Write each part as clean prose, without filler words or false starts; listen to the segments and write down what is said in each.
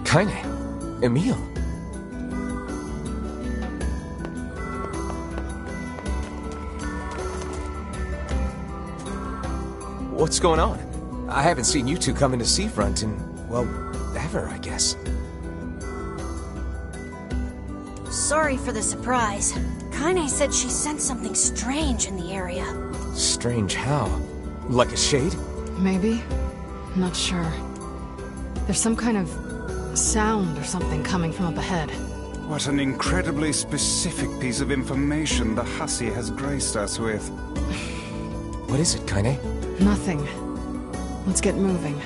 Kaine. Emil. What's going on? I haven't seen you two come into Seafront in, well, ever, I guess. Sorry for the surprise. Kaine said she sensed something strange in the area. Strange how? Like a shade? Maybe. Not sure. There's some kind of sound or something coming from up ahead. What an incredibly specific piece of information the hussy has graced us with. What is it, Kaine? Nothing. Let's get moving.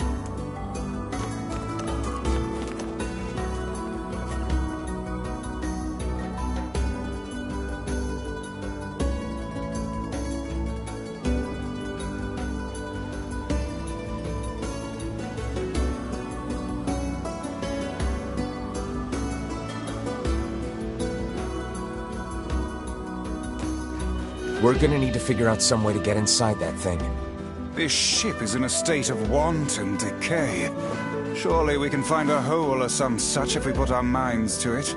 We're gonna need to figure out some way to get inside that thing. This ship is in a state of wanton decay. Surely we can find a hole or some such if we put our minds to it.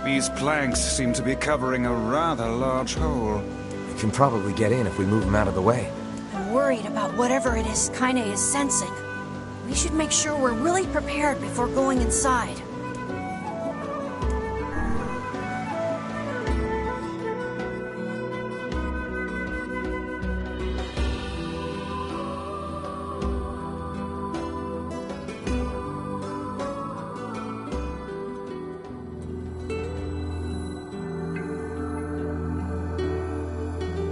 These planks seem to be covering a rather large hole. We can probably get in if we move them out of the way. I'm worried about whatever it is Kaine is sensing. We should make sure we're really prepared before going inside.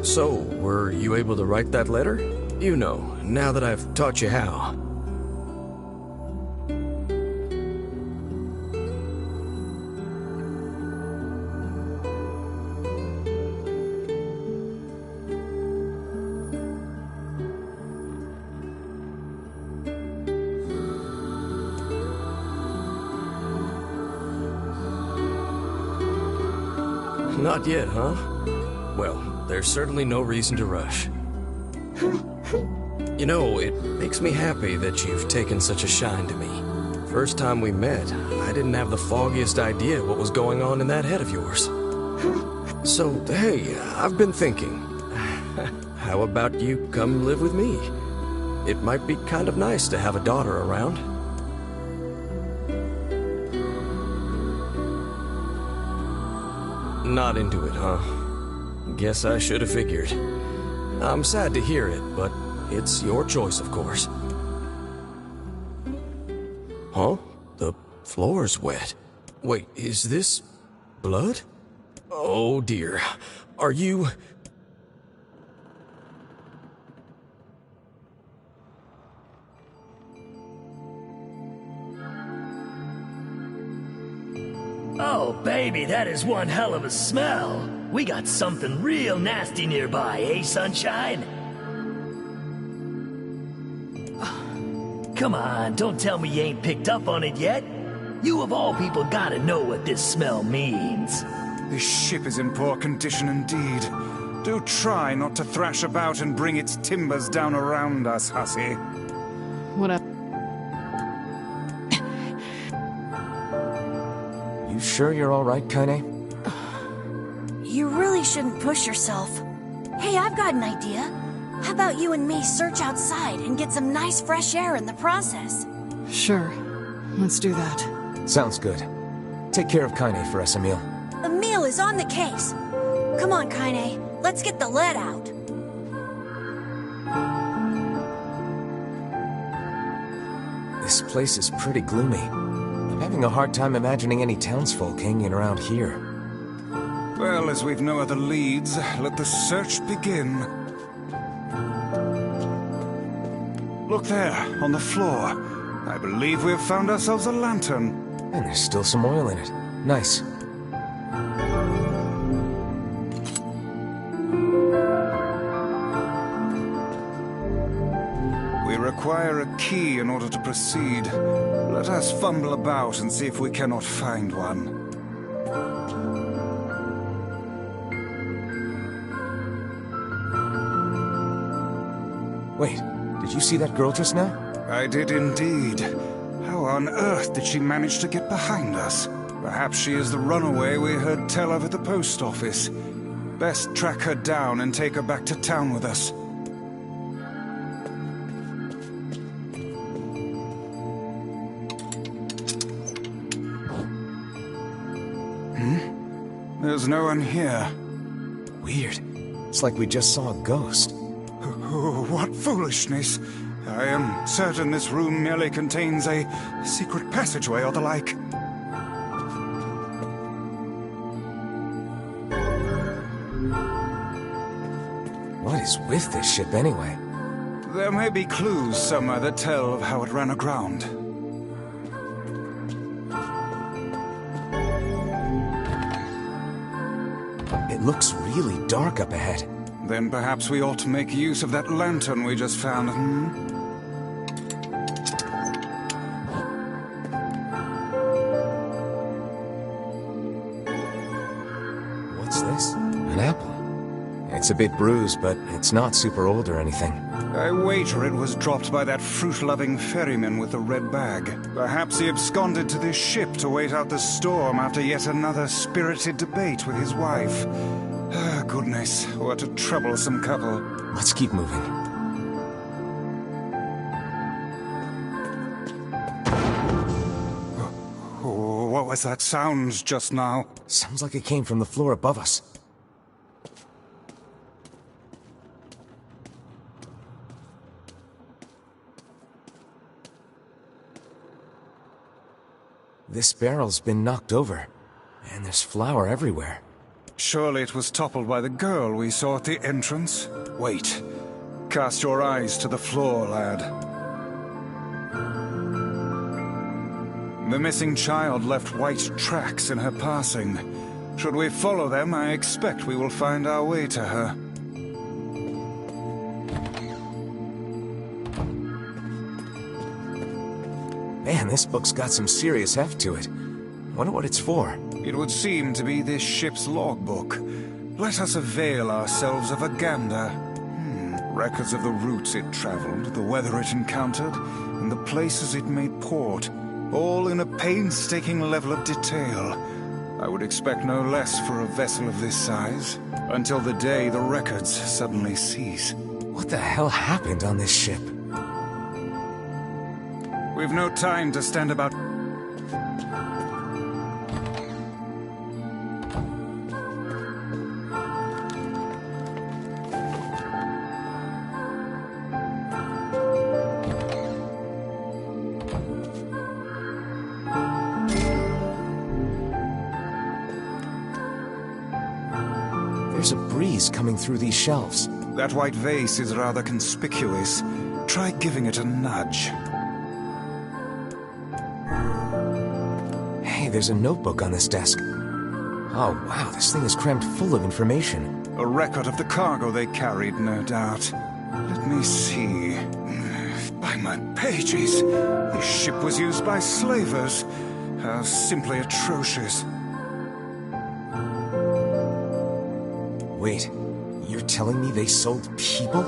So, were you able to write that letter? You know, now that I've taught you how. Not yet, huh? Well, there's certainly no reason to rush. You know, it makes me happy that you've taken such a shine to me. First time we met, I didn't have the foggiest idea what was going on in that head of yours. So, hey, I've been thinking. How about you come live with me? It might be kind of nice to have a daughter around. Not into it, huh? Guess I should have figured. I'm sad to hear it, but it's your choice, of course. Huh? The floor's wet. Wait, is this blood? Oh dear. Are you... Oh, baby, that is one hell of a smell. We got something real nasty nearby, eh, Sunshine? Come on, don't tell me you ain't picked up on it yet. You of all people gotta know what this smell means. This ship is in poor condition indeed. Do try not to thrash about and bring its timbers down around us, hussy. Whatever. You sure you're all right, Kaine? You really shouldn't push yourself. Hey, I've got an idea. How about you and me search outside and get some nice fresh air in the process? Sure. Let's do that. Sounds good. Take care of Kaine for us, Emil. Emil is on the case. Come on, Kaine. Let's get the lead out. This place is pretty gloomy. I'm having a hard time imagining any townsfolk hanging around here. Well, as we've no other leads, let the search begin. Look there, on the floor. I believe we've found ourselves a lantern. And there's still some oil in it. Nice. We require a key in order to proceed. Let us fumble about and see if we cannot find one. Wait, did Did you see that girl just now? I did indeed. How on earth did she manage to get behind us? Perhaps she is the runaway we heard tell of at the post office. Best track her down and take her back to town with us. There's no one here. Weird. It's like we just saw a ghost. Oh, what foolishness! I am certain this room merely contains a secret passageway or the like. What is with this ship anyway? There may be clues somewhere that tell of how it ran aground. It looks really dark up ahead. Then perhaps we ought to make use of that lantern we just found, What's this? An apple. It's a bit bruised, but it's not super old or anything. I wager it was dropped by that fruit-loving ferryman with the red bag. Perhaps he absconded to this ship to wait out the storm after yet another spirited debate with his wife. Ah, goodness, what a troublesome couple. Let's keep moving. Oh, what was that sound just now? Sounds like it came from the floor above us. This barrel's been knocked over, and there's flour everywhere. Surely it was toppled by the girl we saw at the entrance? Wait. Cast your eyes to the floor, lad. The missing child left white tracks in her passing. Should we follow them, I expect we will find our way to her. Man, this book's got some serious heft to it. Wonder what it's for. It would seem to be this ship's logbook. Let us avail ourselves of a gander. Records of the routes it traveled, the weather it encountered, and the places it made port, all in a painstaking level of detail. I would expect no less for a vessel of this size, until the day the records suddenly cease. What the hell happened on this ship? We've no time to stand about. There's a breeze coming through these shelves. That white vase is rather conspicuous. Try giving it a nudge. Hey, there's a notebook on this desk. Oh, wow, this thing is crammed full of information. A record of the cargo they carried, no doubt. Let me see. By my pages, this ship was used by slavers. How simply atrocious. Wait, you're telling me they sold people?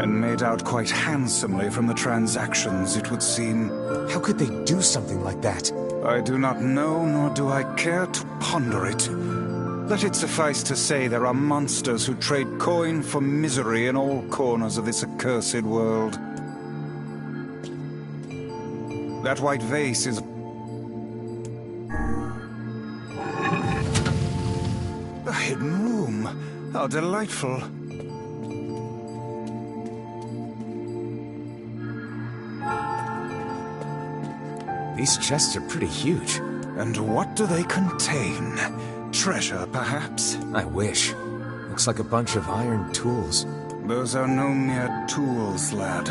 And made out quite handsomely from the transactions, it would seem. How could they do something like that? I do not know, nor do I care to ponder it. Let it suffice to say there are monsters who trade coin for misery in all corners of this accursed world. That white vase is... a hidden room. How delightful. These chests are pretty huge. And what do they contain? Treasure, perhaps? I wish. Looks like a bunch of iron tools. Those are no mere tools, lad.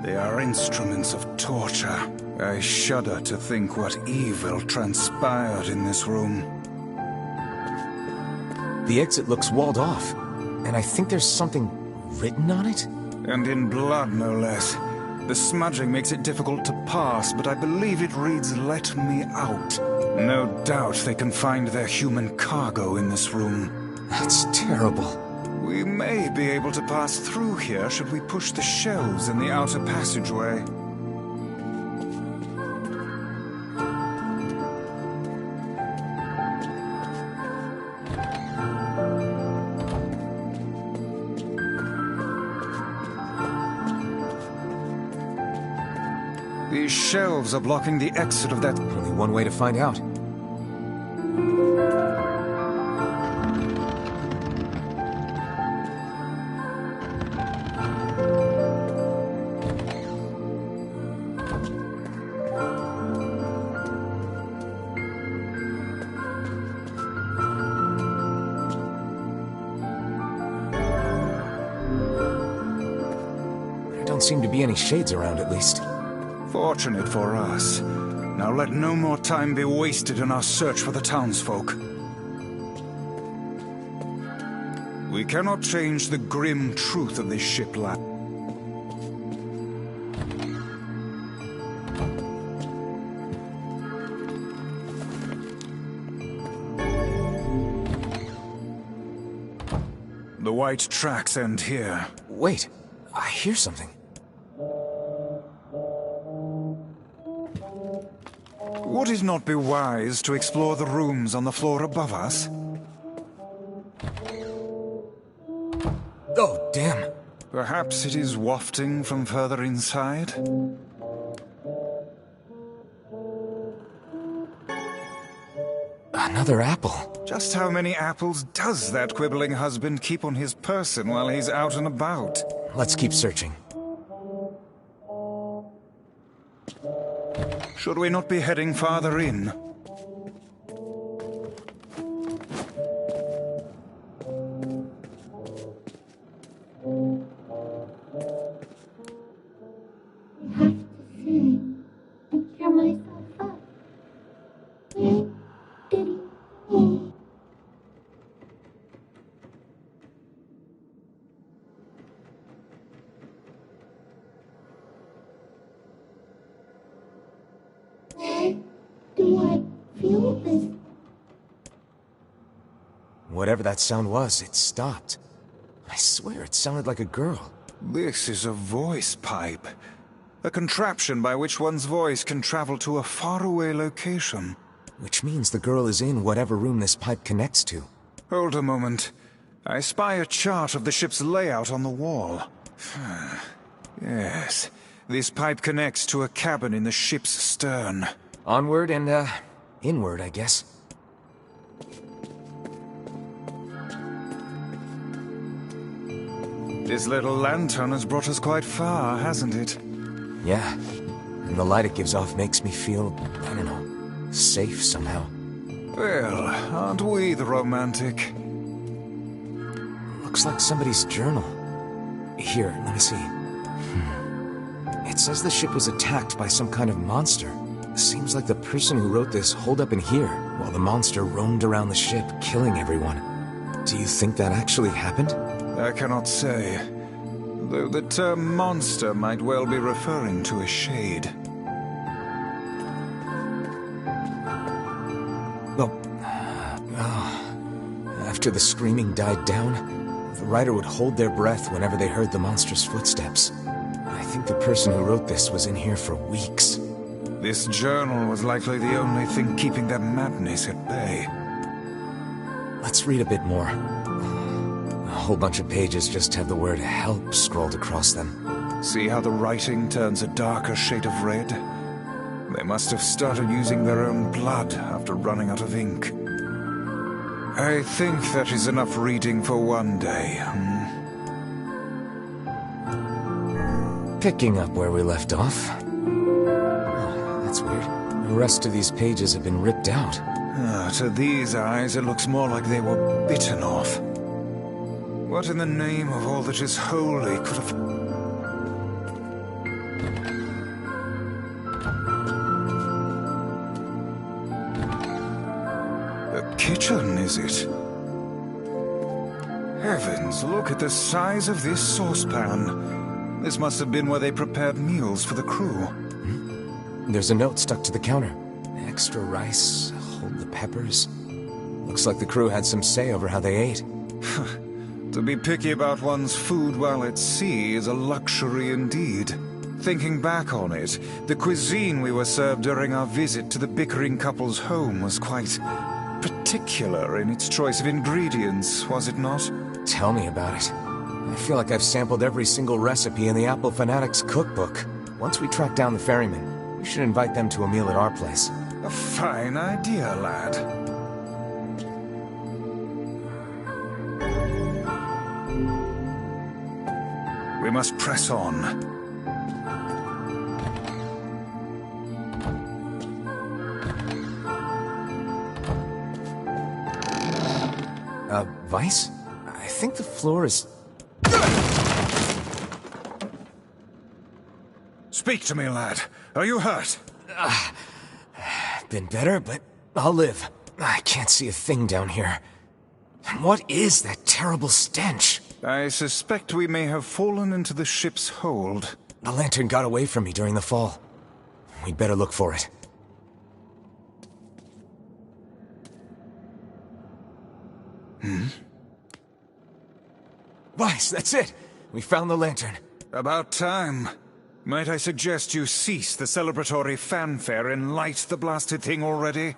They are instruments of torture. I shudder to think what evil transpired in this room. The exit looks walled off, and I think there's something written on it? And in blood, no less. The smudging makes it difficult to pass, but I believe it reads, "Let me out." No doubt they can find their human cargo in this room. That's terrible. We may be able to pass through here should we push the shelves in the outer passageway. These shelves are blocking the exit of that... Only one way to find out. There don't seem to be any shades around, at least. Fortunate for us. Now let no more time be wasted in our search for the townsfolk. We cannot change the grim truth of this ship, lad. The white tracks end here. Wait, I hear something. Would it not be wise to explore the rooms on the floor above us? Oh, damn. Perhaps it is wafting from further inside? Another apple. Just how many apples does that quibbling husband keep on his person while he's out and about? Let's keep searching. Should we not be heading farther in? Cheer myself up. Do I feel this? Whatever that sound was, it stopped. I swear it sounded like a girl. This is a voice pipe. A contraption by which one's voice can travel to a faraway location. Which means the girl is in whatever room this pipe connects to. Hold a moment. I spy a chart of the ship's layout on the wall. Yes, this pipe connects to a cabin in the ship's stern. Onward and, inward, I guess. This little lantern has brought us quite far, hasn't it? Yeah. And the light it gives off makes me feel, I don't know, safe somehow. Well, aren't we the romantic? Looks like somebody's journal. Here, let me see. It says the ship was attacked by some kind of monster. Seems like the person who wrote this holed up in here, while the monster roamed around the ship, killing everyone. Do you think that actually happened? I cannot say. Though the term monster might well be referring to a shade. Well, after the screaming died down, the writer would hold their breath whenever they heard the monster's footsteps. I think the person who wrote this was in here for weeks. This journal was likely the only thing keeping their madness at bay. Let's read a bit more. A whole bunch of pages just have the word help scrolled across them. See how the writing turns a darker shade of red? They must have started using their own blood after running out of ink. I think that is enough reading for one day. Picking up where we left off. Oh, that's weird. The rest of these pages have been ripped out. To these eyes, it looks more like they were bitten off. What in the name of all that is holy could have... A kitchen, is it? Heavens, look at the size of this saucepan. This must have been where they prepared meals for the crew. There's a note stuck to the counter. Extra rice, hold the peppers. Looks like the crew had some say over how they ate. To be picky about one's food while at sea is a luxury indeed. Thinking back on it, the cuisine we were served during our visit to the bickering couple's home was quite particular in its choice of ingredients, was it not? Tell me about it. I feel like I've sampled every single recipe in the Apple Fanatics cookbook. Once we track down the ferryman, we should invite them to a meal at our place. A fine idea, lad. We must press on. Vice? I think the floor is... Speak to me, lad. Are you hurt? Been better, but I'll live. I can't see a thing down here. What is that terrible stench? I suspect we may have fallen into the ship's hold. The lantern got away from me during the fall. We'd better look for it. Vice, that's it! We found the lantern. About time. Might I suggest you cease the celebratory fanfare and light the blasted thing already?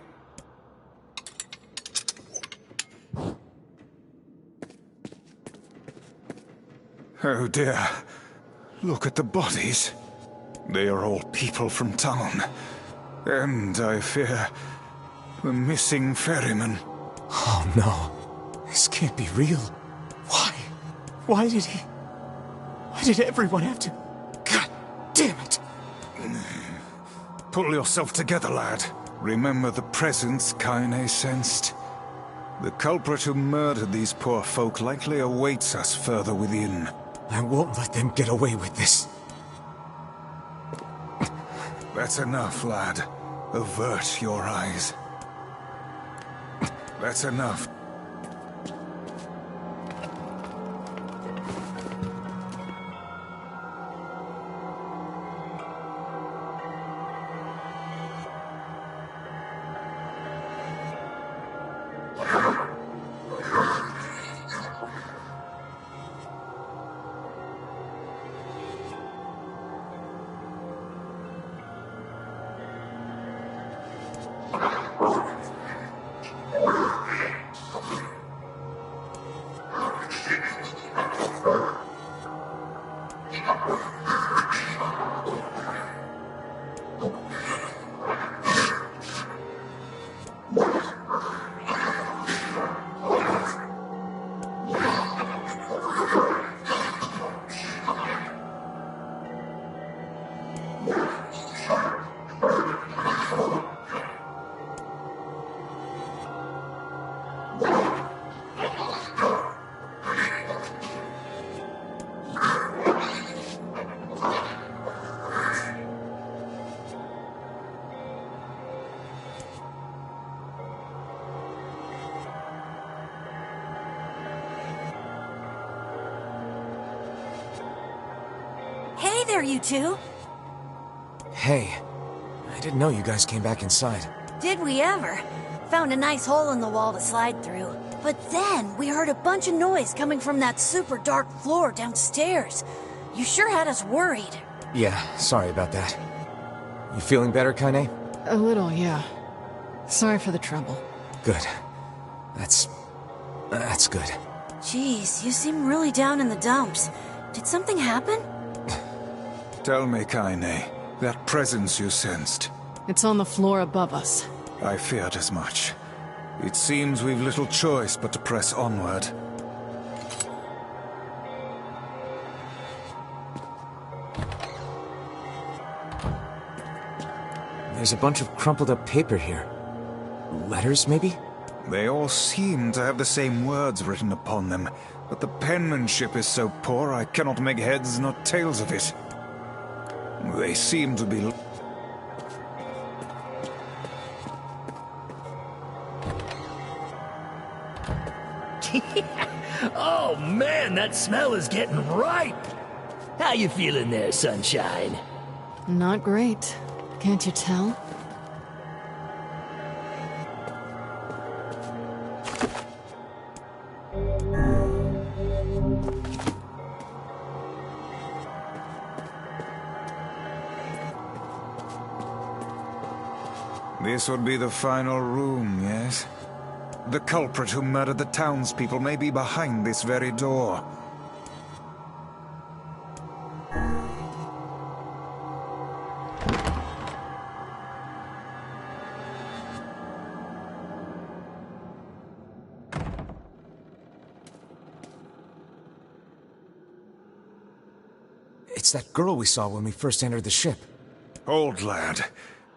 Oh dear. Look at the bodies. They are all people from town. And, I fear, the missing ferryman. Oh no. This can't be real. Why? Why did everyone have to... God damn it! Pull yourself together, lad. Remember the presence Kaine sensed. The culprit who murdered these poor folk likely awaits us further within. I won't let them get away with this. That's enough, lad. Avert your eyes. That's enough. Hey there, you two. Hey, I didn't know you guys came back inside. Did we ever? Found a nice hole in the wall to slide through. But then we heard a bunch of noise coming from that super dark floor downstairs. You sure had us worried. Yeah, sorry about that. You feeling better, Kaine? A little, yeah. Sorry for the trouble. Good. That's good. Jeez, you seem really down in the dumps. Did something happen? Tell me, Kaine, that presence you sensed. It's on the floor above us. I feared as much. It seems we've little choice but to press onward. There's a bunch of crumpled up paper here. Letters, maybe? They all seem to have the same words written upon them, but the penmanship is so poor I cannot make heads nor tails of it. They seem to be... Oh man, that smell is getting ripe! How you feeling there, Sunshine? Not great. Can't you tell? This would be the final room, yes? The culprit who murdered the townspeople may be behind this very door. It's that girl we saw when we first entered the ship. Old lad,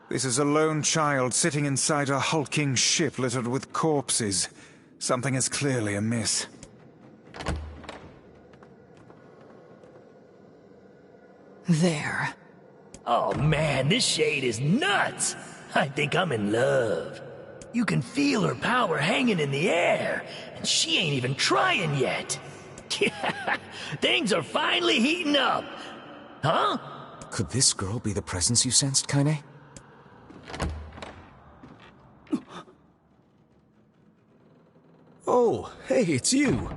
this is a lone child sitting inside a hulking ship littered with corpses. Something is clearly amiss. There. Oh man, this shade is nuts! I think I'm in love. You can feel her power hanging in the air, and she ain't even trying yet. Things are finally heating up. Huh? Could this girl be the presence you sensed, Kaine? Oh, hey, it's you.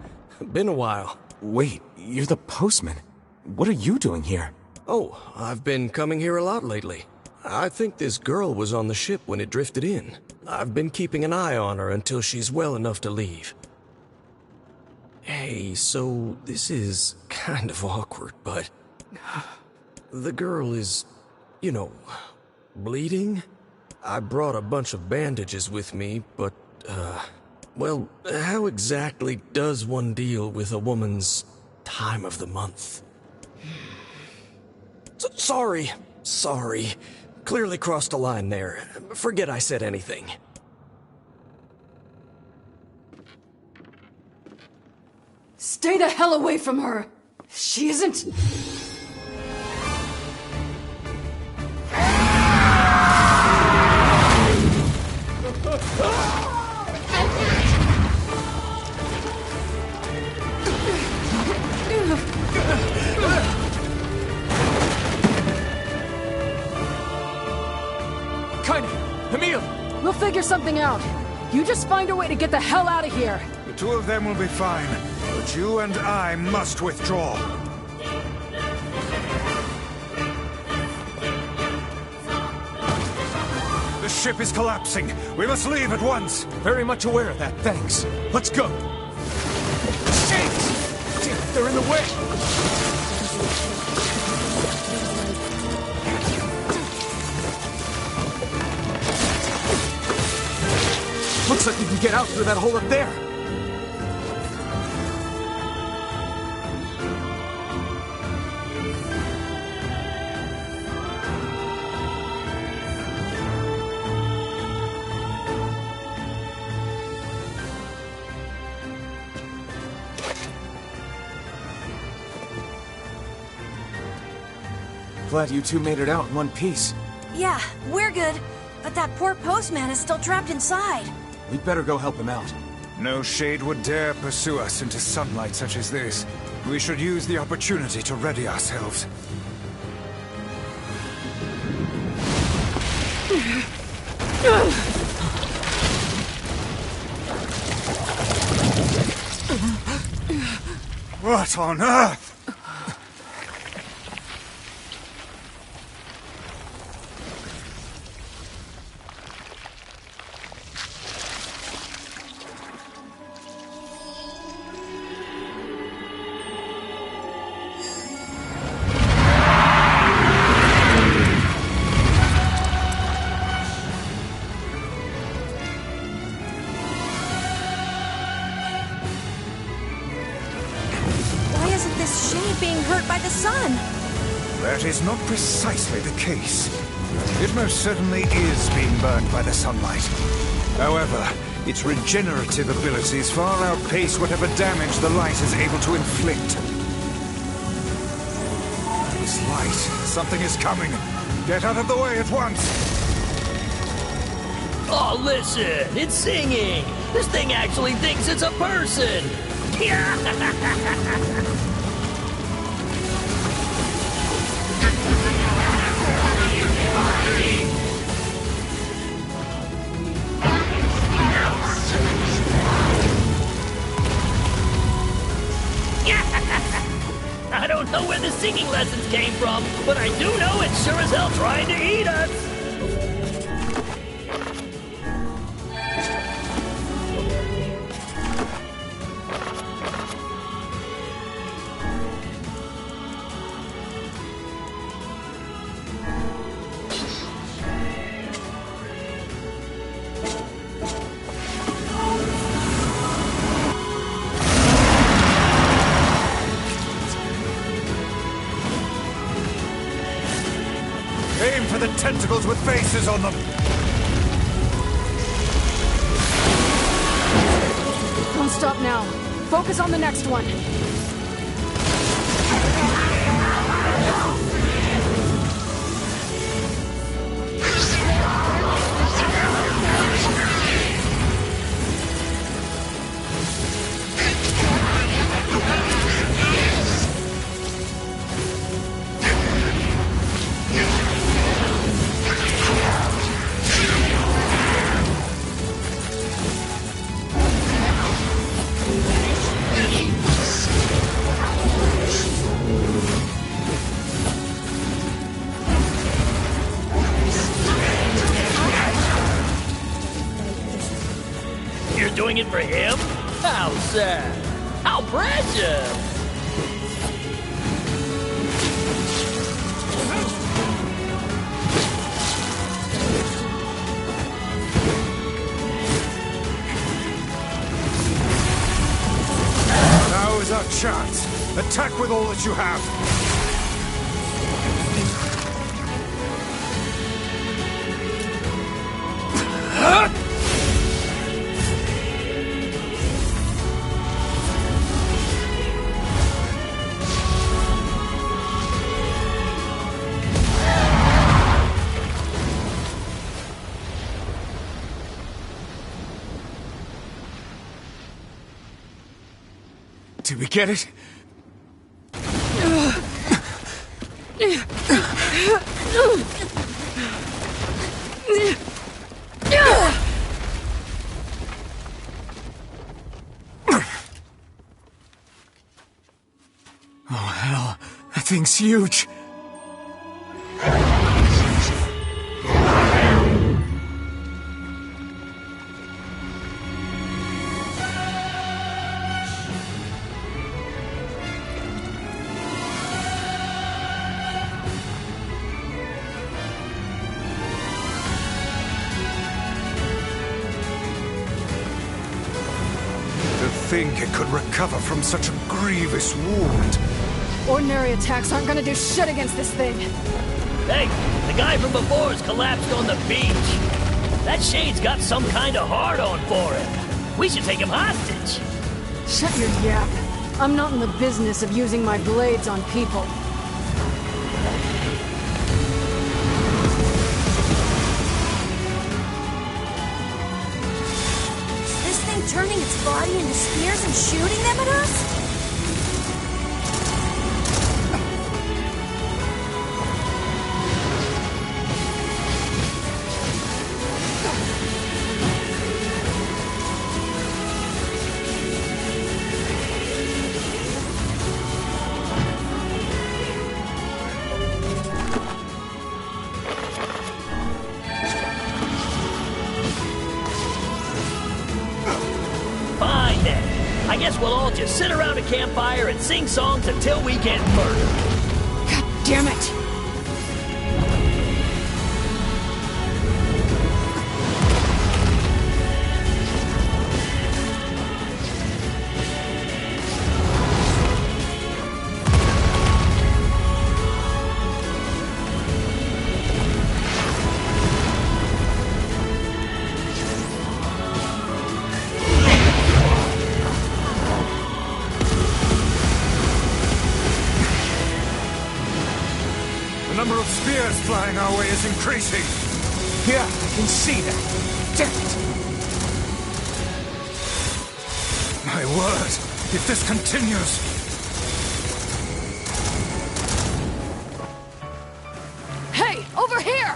Been a while. Wait, you're the postman. What are you doing here? Oh, I've been coming here a lot lately. I think this girl was on the ship when it drifted in. I've been keeping an eye on her until she's well enough to leave. Hey, so this is kind of awkward, but... the girl is, you know, bleeding? I brought a bunch of bandages with me, but, well, how exactly does one deal with a woman's time of the month? Sorry. Clearly crossed a line there. Forget I said anything. Stay the hell away from her! She isn't... Kaine! Emil! We'll figure something out. You just find a way to get the hell out of here. The two of them will be fine, but you and I must withdraw. The ship is collapsing. We must leave at once. Very much aware of that, thanks. Let's go! Shit! Damn it, they're in the way! Looks like we can get out through that hole up there! Glad you two made it out in one piece. Yeah, we're good. But that poor postman is still trapped inside. We'd better go help him out. No shade would dare pursue us into sunlight such as this. We should use the opportunity to ready ourselves. What on earth? Why isn't this shade being hurt by the sun? That is not precisely the case. It most certainly is being burned by the sunlight. However, its regenerative abilities far outpace whatever damage the light is able to inflict. This light, something is coming. Get out of the way at once! Oh, listen, it's singing. This thing actually thinks it's a person. I don't know where the singing lessons came from, but I do know it's sure as hell trying to eat us. tentacles with faces on them! Don't stop now. Focus on the next one. Doing it for him? How sad. How precious. Now is our chance. Attack with all that you have. Did we get it? Oh, hell. That thing's huge. Think it could recover from such a grievous wound. Ordinary attacks aren't gonna do shit against this thing. Hey, the guy from before's collapsed on the beach. That shade's got some kind of hard-on for him. We should take him hostage. Shut your yap. I'm not in the business of using my blades on people. Turning its body into spears and shooting them at us? I guess we'll all just sit around a campfire and sing songs until we get murdered. God damn it! The number of spears flying our way is increasing. Yeah, I can see that. Damn it! My word, if this continues... Hey, over here!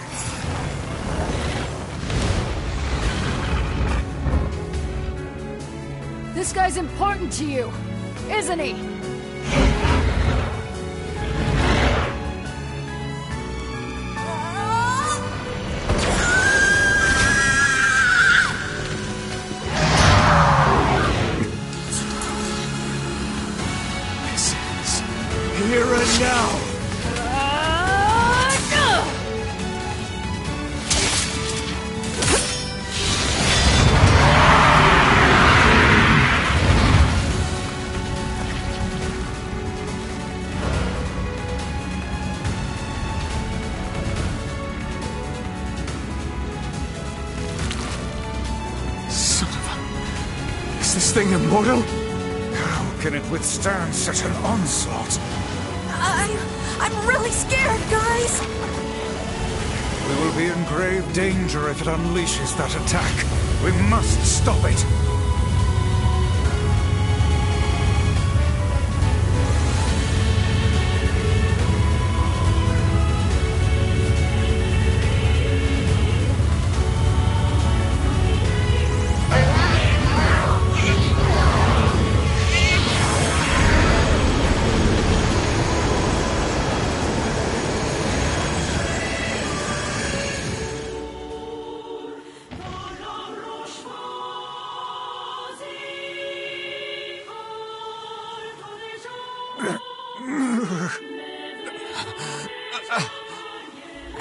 This guy's important to you, isn't he? Here and now! this thing immortal? How can it withstand such an onslaught? I'm really scared, guys! We will be in grave danger if it unleashes that attack. We must stop it.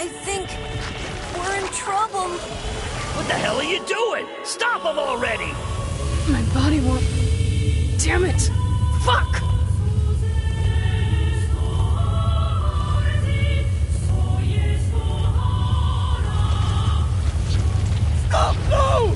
I think we're in trouble. What the hell are you doing? Stop him already! My body won't... Damn it! Fuck! Stop! No!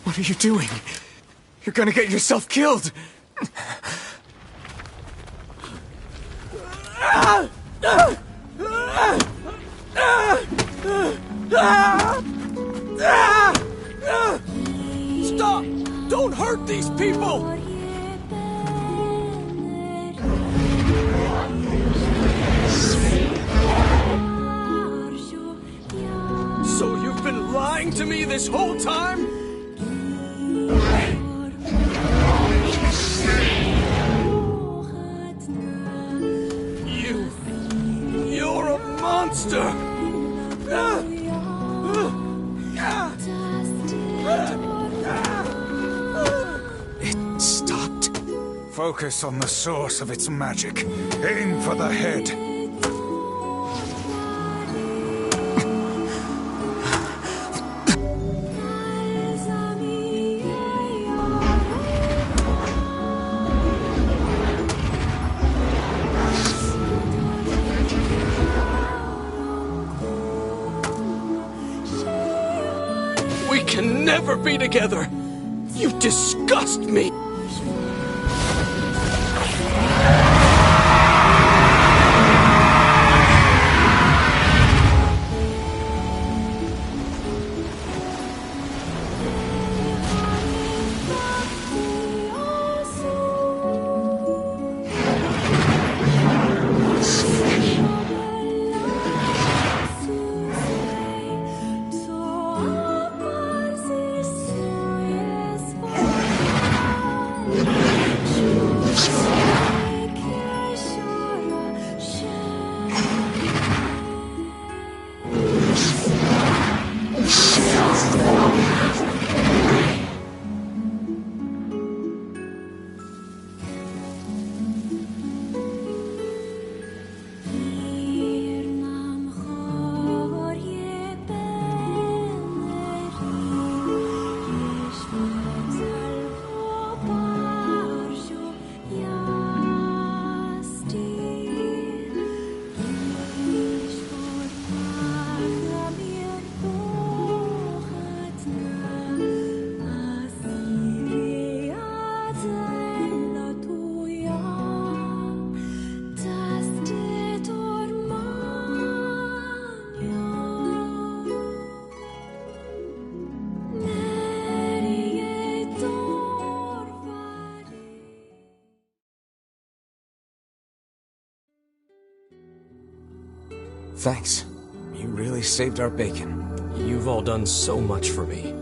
What are you doing? You're gonna get yourself killed! Stop! Don't hurt these people! So you've been lying to me this whole time? You're a monster! It stopped. Focus on the source of its magic. Aim for the head. We can never be together! You disgust me! Thanks. You really saved our bacon. You've all done so much for me.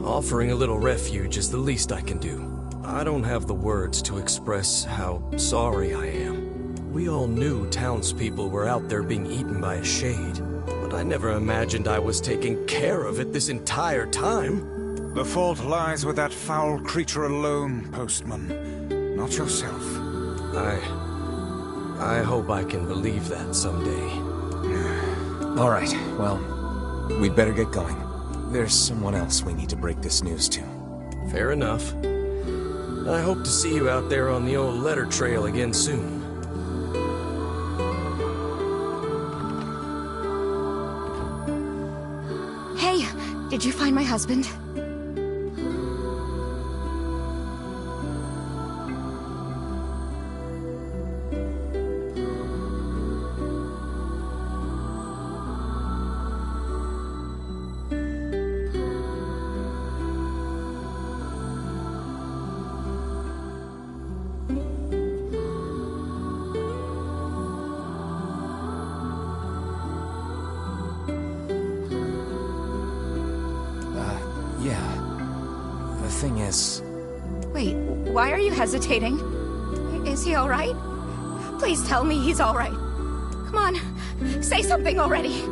Offering a little refuge is the least I can do. I don't have the words to express how sorry I am. We all knew townspeople were out there being eaten by a shade, but I never imagined I was taking care of it this entire time. The fault lies with that foul creature alone, Postman. Not yourself. I hope I can believe that someday. All right, well, we'd better get going. There's someone else we need to break this news to. Fair enough. I hope to see you out there on the old letter trail again soon. Hey, did you find my husband? Yeah. The thing is... Wait, why are you hesitating? Is he alright? Please tell me he's alright. Come on, say something already.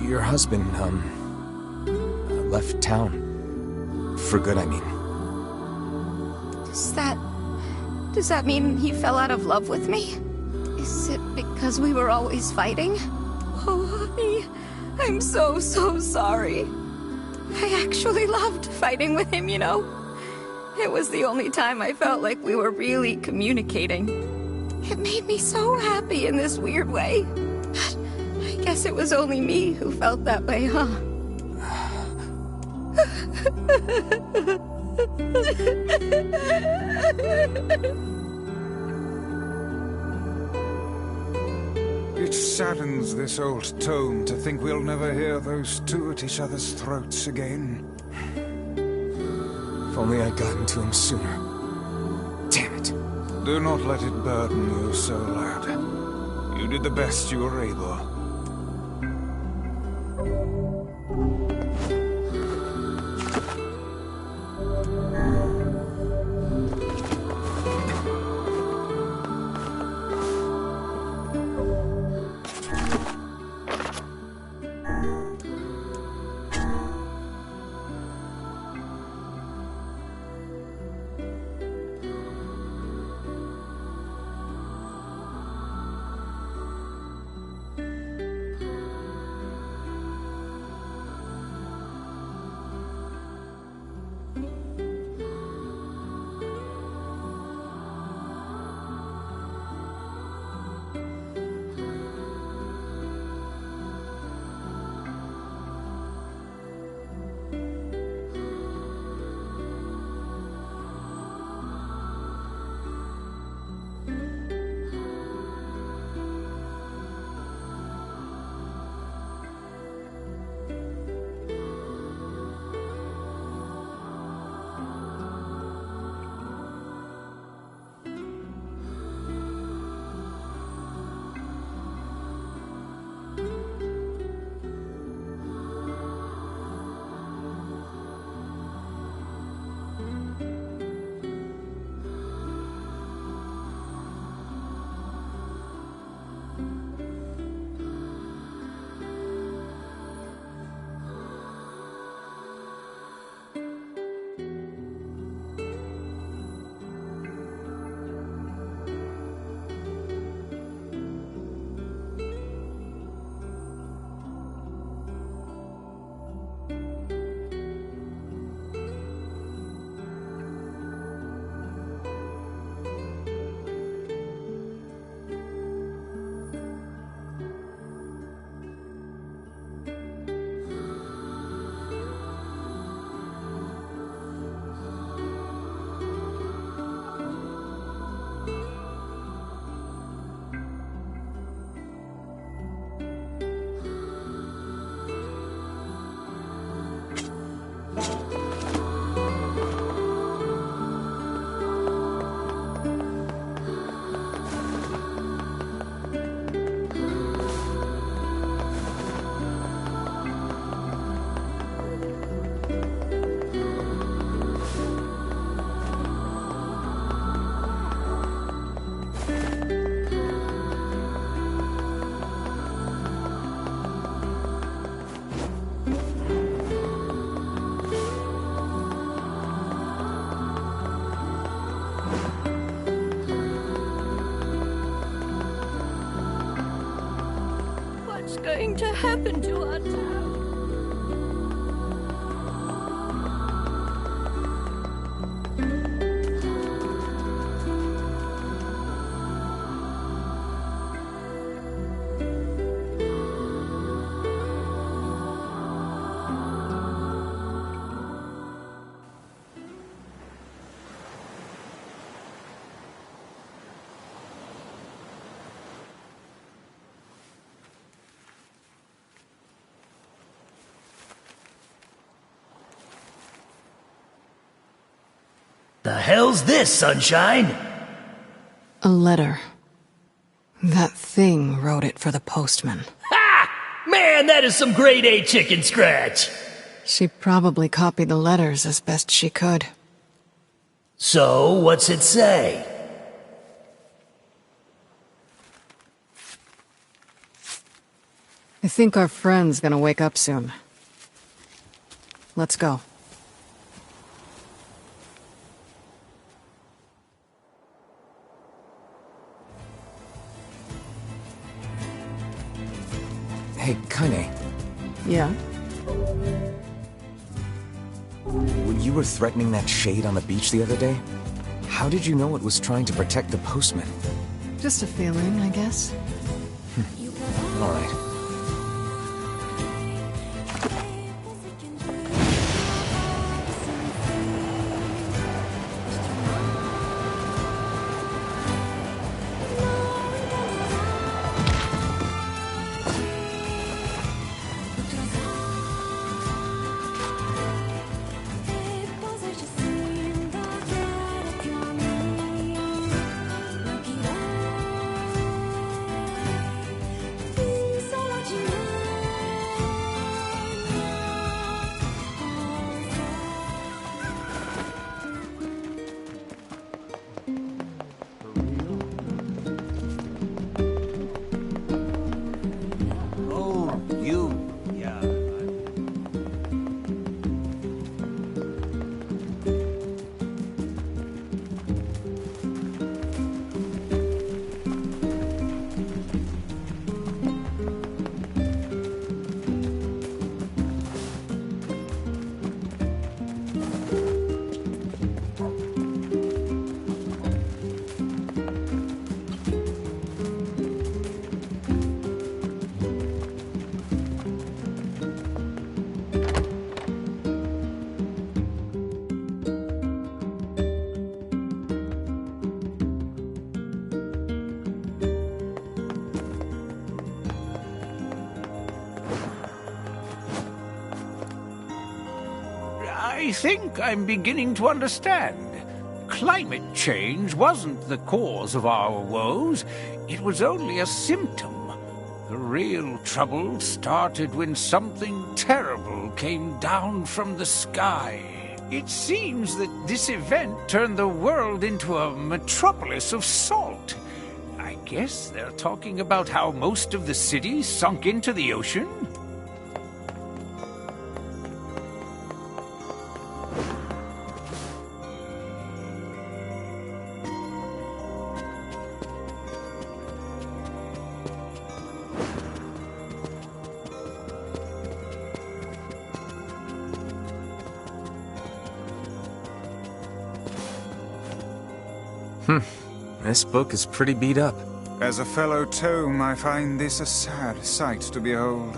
Your husband, left town. For good, I mean. Does that mean he fell out of love with me? Is it because we were always fighting? Oh, honey, I'm so sorry. I actually loved fighting with him, you know? It was the only time I felt like we were really communicating. It made me so happy in this weird way. But I guess it was only me who felt that way, huh? It saddens this old tome to think we'll never hear those two at each other's throats again. If only I'd gotten to him sooner. Damn it. Do not let it burden you so, lad. You did the best you were able. What's going to happen to our town? The hell's this, Sunshine? A letter. That thing wrote it for the postman. Ha! Man, that is some grade A chicken scratch! She probably copied the letters as best she could. So, what's it say? I think our friend's gonna wake up soon. Let's go. Hey, Kaine. Yeah? When you were threatening that shade on the beach the other day, how did you know it was trying to protect the postman? Just a feeling, I guess. All right. I think I'm beginning to understand. Climate change wasn't the cause of our woes. It was only a symptom. The real trouble started when something terrible came down from the sky. It seems that this event turned the world into a metropolis of salt. I guess they're talking about how most of the city sunk into the ocean? This book is pretty beat up. As a fellow tome, I find this a sad sight to behold.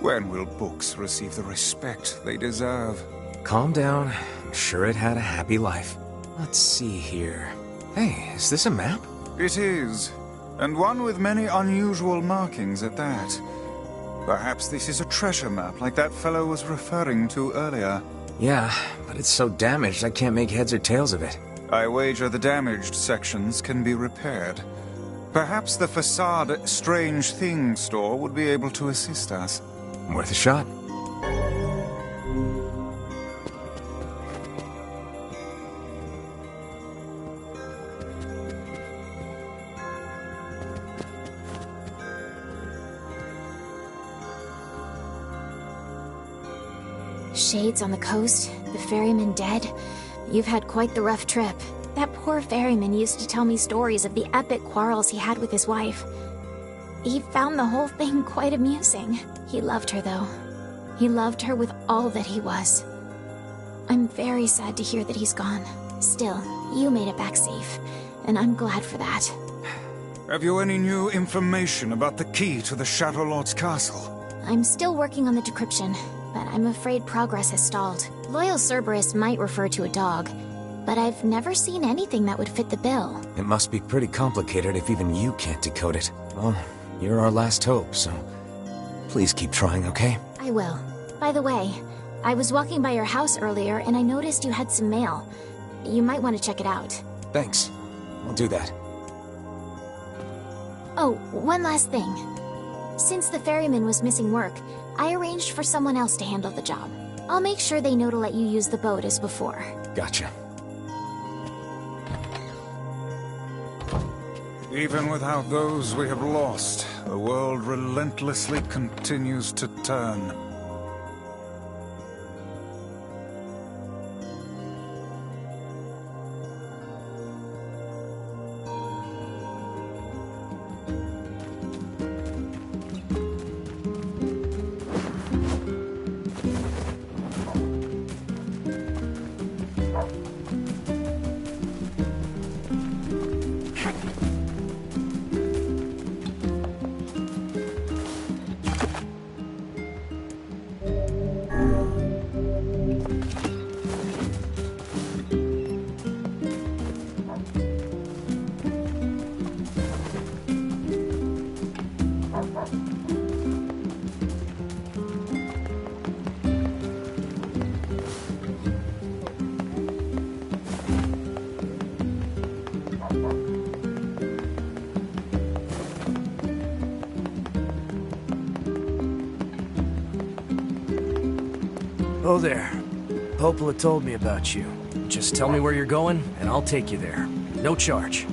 When will books receive the respect they deserve? Calm down. I'm sure it had a happy life. Let's see here. Hey, is this a map? It is, and one with many unusual markings at that. Perhaps this is a treasure map like that fellow was referring to earlier. Yeah, but it's so damaged I can't make heads or tails of it. I wager the damaged sections can be repaired. Perhaps the facade Strange Things store would be able to assist us. Worth a shot. Shades on the coast, the ferryman dead. You've had quite the rough trip. That poor ferryman used to tell me stories of the epic quarrels he had with his wife. He found the whole thing quite amusing. He loved her, though. He loved her with all that he was. I'm very sad to hear that he's gone. Still, you made it back safe, and I'm glad for that. Have you any new information about the key to the Shadow Lord's castle? I'm still working on the decryption, but I'm afraid progress has stalled. Loyal Cerberus might refer to a dog, but I've never seen anything that would fit the bill. It must be pretty complicated if even you can't decode it. Well, you're our last hope, so please keep trying, okay? I will. By the way, I was walking by your house earlier and I noticed you had some mail. You might want to check it out. Thanks. I'll do that. Oh, one last thing. Since the ferryman was missing work, I arranged for someone else to handle the job. I'll make sure they know to let you use the boat as before. Gotcha. Even without those we have lost, the world relentlessly continues to turn. Oh there. Popola told me about you. Just tell me where you're going, and I'll take you there. No charge.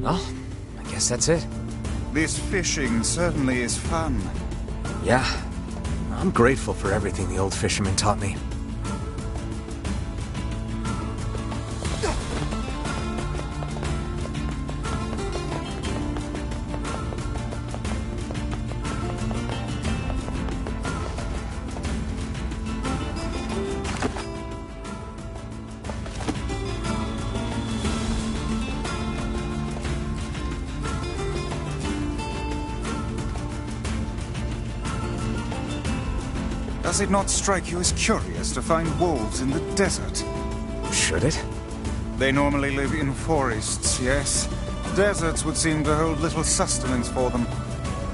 Well, I guess that's it. This fishing certainly is fun. Yeah. I'm grateful for everything the old fisherman taught me. Does it not strike you as curious to find wolves in the desert? Should it? They normally live in forests, yes. Deserts would seem to hold little sustenance for them.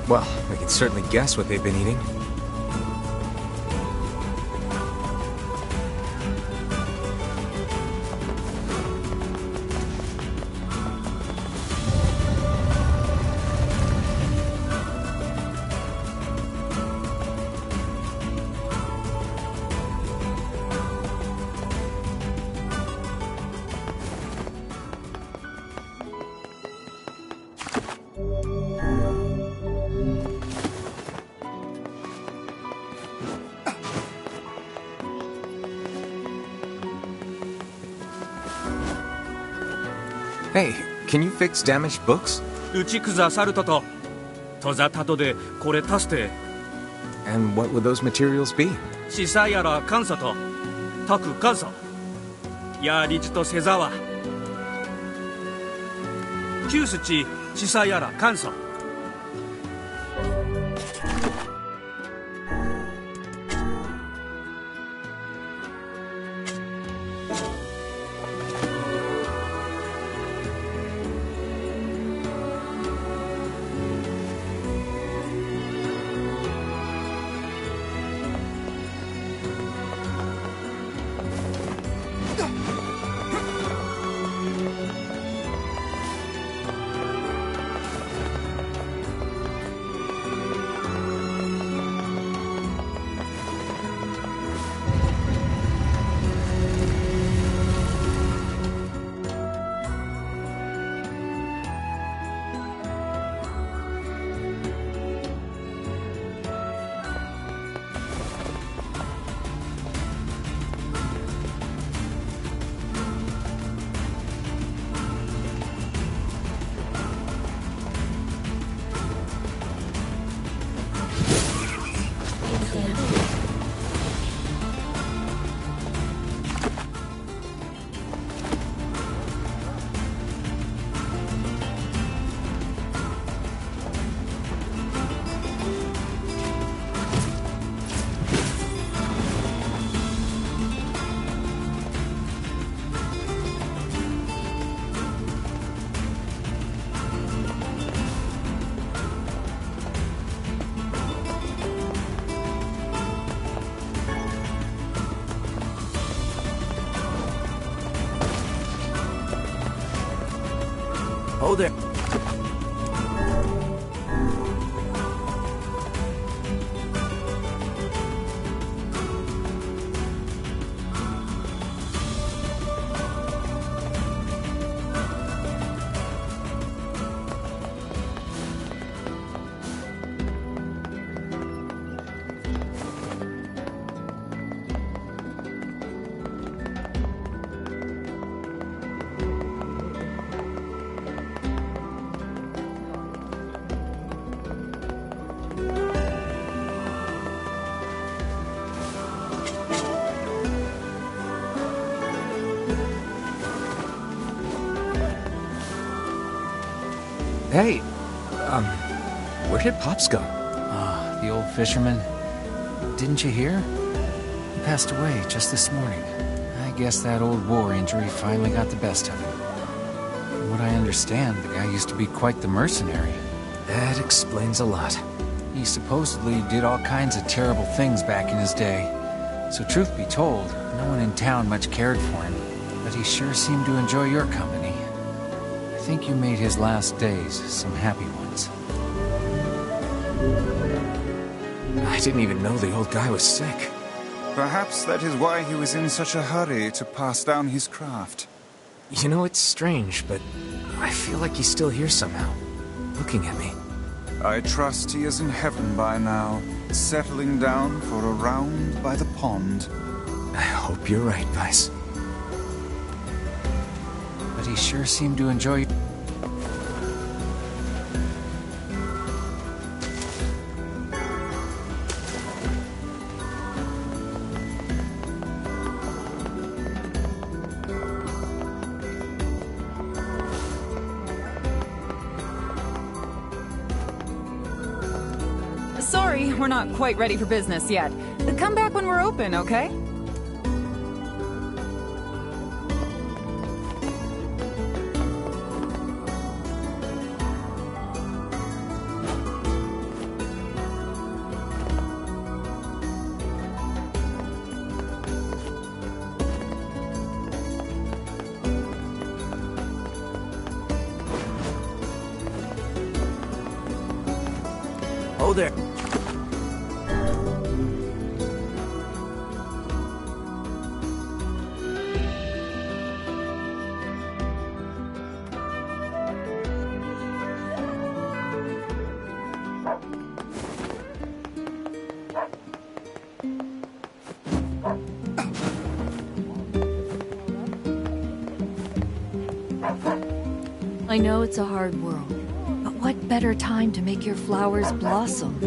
Well, we can certainly guess what they've been eating. Hey, can you fix damaged books? 打ち草サルトとトザタトでこれ足して And what would those materials be? シサやら監査とタク監査やリジとセザワキュースチシサやら監査 Oh, there. Hey, where did Pops go? The old fisherman. Didn't you hear? He passed away just this morning. I guess that old war injury finally got the best of him. From what I understand, the guy used to be quite the mercenary. That explains a lot. He supposedly did all kinds of terrible things back in his day. So truth be told, no one in town much cared for him. But he sure seemed to enjoy your company. I think you made his last days some happy ones. I didn't even know the old guy was sick. Perhaps that is why he was in such a hurry to pass down his craft. You know, it's strange, but I feel like he's still here somehow, looking at me. I trust he is in heaven by now, settling down for a round by the pond. I hope you're right, Vice. But he sure seemed to enjoy... Sorry, we're not quite ready for business yet. Come back when we're open, okay? Oh, there. I know it's a hard world, but what better time to make your flowers blossom?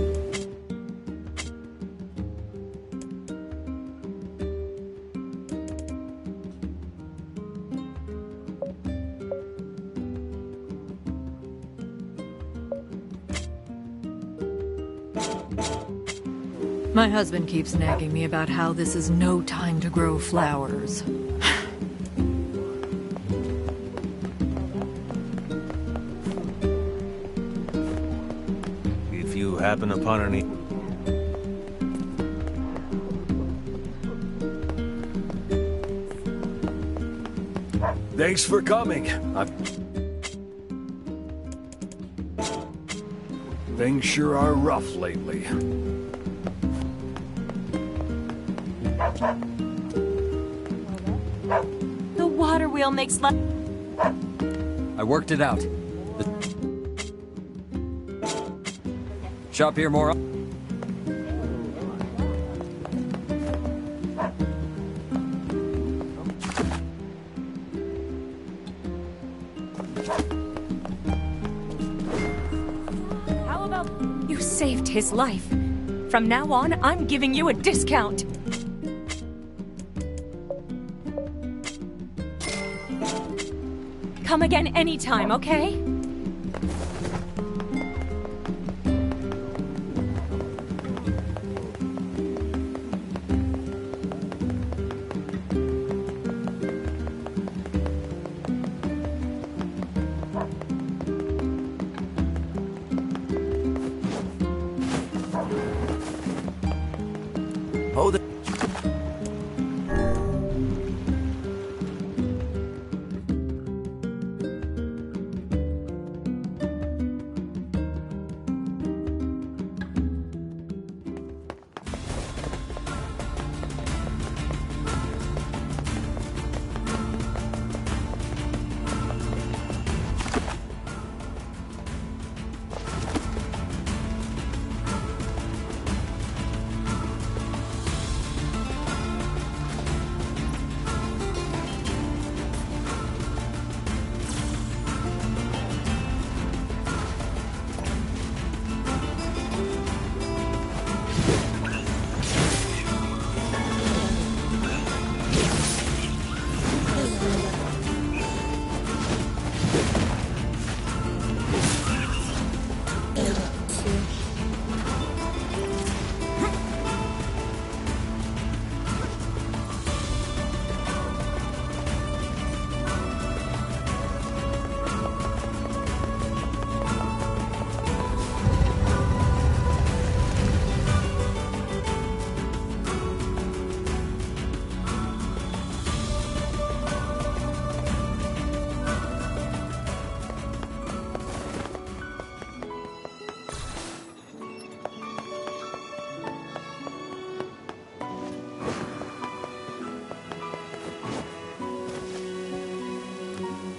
My husband keeps nagging me about how this is no time to grow flowers. If you happen upon any... Thanks for coming. Things sure are rough lately. The water wheel makes I worked it out. Shop here more. How about you saved his life? From now on, I'm giving you a discount. Come again anytime, okay? Oh, the...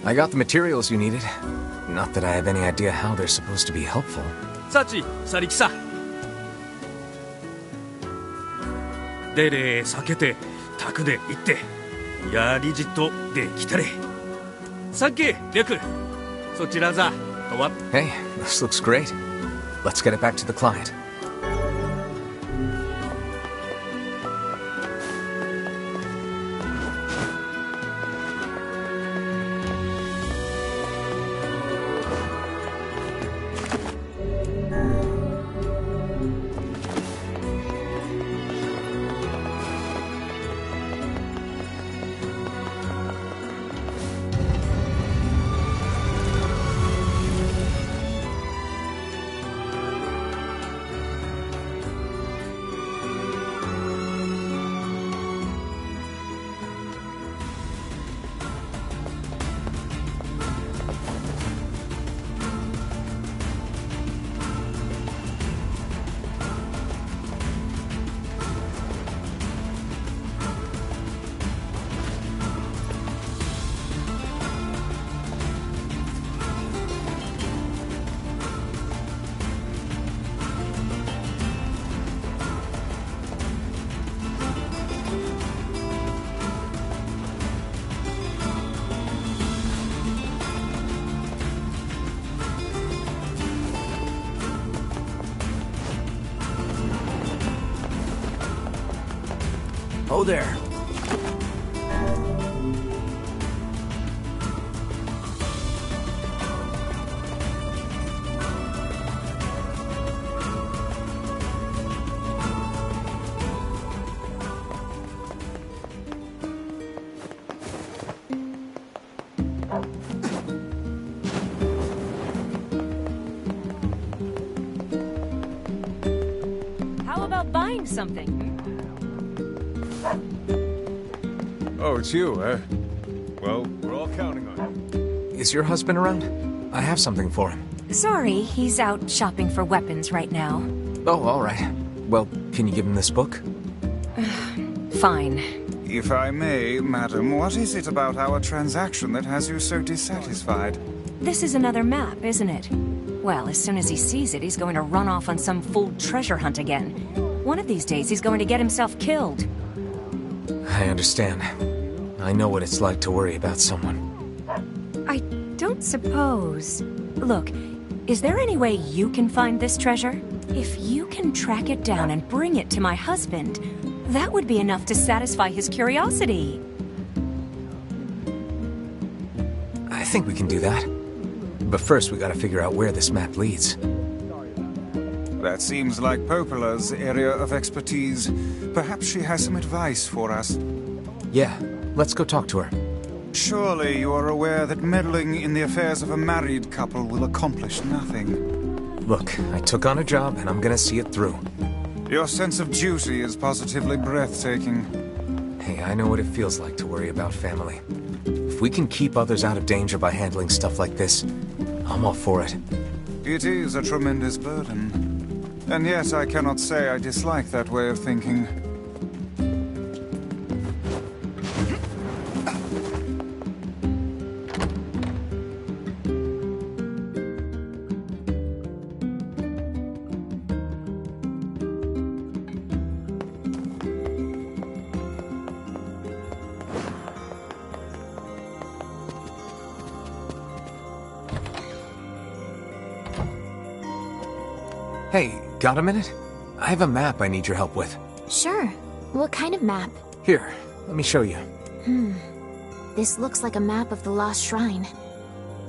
I got the materials you needed. Not that I have any idea how they're supposed to be helpful. サチ、サリキさ。でれ避けて、タクで行って。やりじっとできたれ。さっき、リク。そちらざ、とわ。Hey, this looks great. Let's get it back to the client. Oh there. How about buying something? Oh, it's you, eh? Well, we're all counting on you. Is your husband around? I have something for him. Sorry, he's out shopping for weapons right now. Oh, all right. Well, can you give him this book? Fine. If I may, madam, what is it about our transaction that has you so dissatisfied? This is another map, isn't it? Well, as soon as he sees it, he's going to run off on some fool treasure hunt again. One of these days, he's going to get himself killed. I understand. I know what it's like to worry about someone. I don't suppose... Look, is there any way you can find this treasure? If you can track it down and bring it to my husband, that would be enough to satisfy his curiosity. I think we can do that. But first, we gotta figure out where this map leads. That seems like Popola's area of expertise. Perhaps she has some advice for us. Yeah, let's go talk to her. Surely you are aware that meddling in the affairs of a married couple will accomplish nothing. Look, I took on a job and I'm gonna see it through. Your sense of duty is positively breathtaking. Hey, I know what it feels like to worry about family. If we can keep others out of danger by handling stuff like this, I'm all for it. It is a tremendous burden. And yet I cannot say I dislike that way of thinking. Hey, got a minute? I have a map I need your help with. Sure. What kind of map? Here, let me show you. This looks like a map of the Lost Shrine.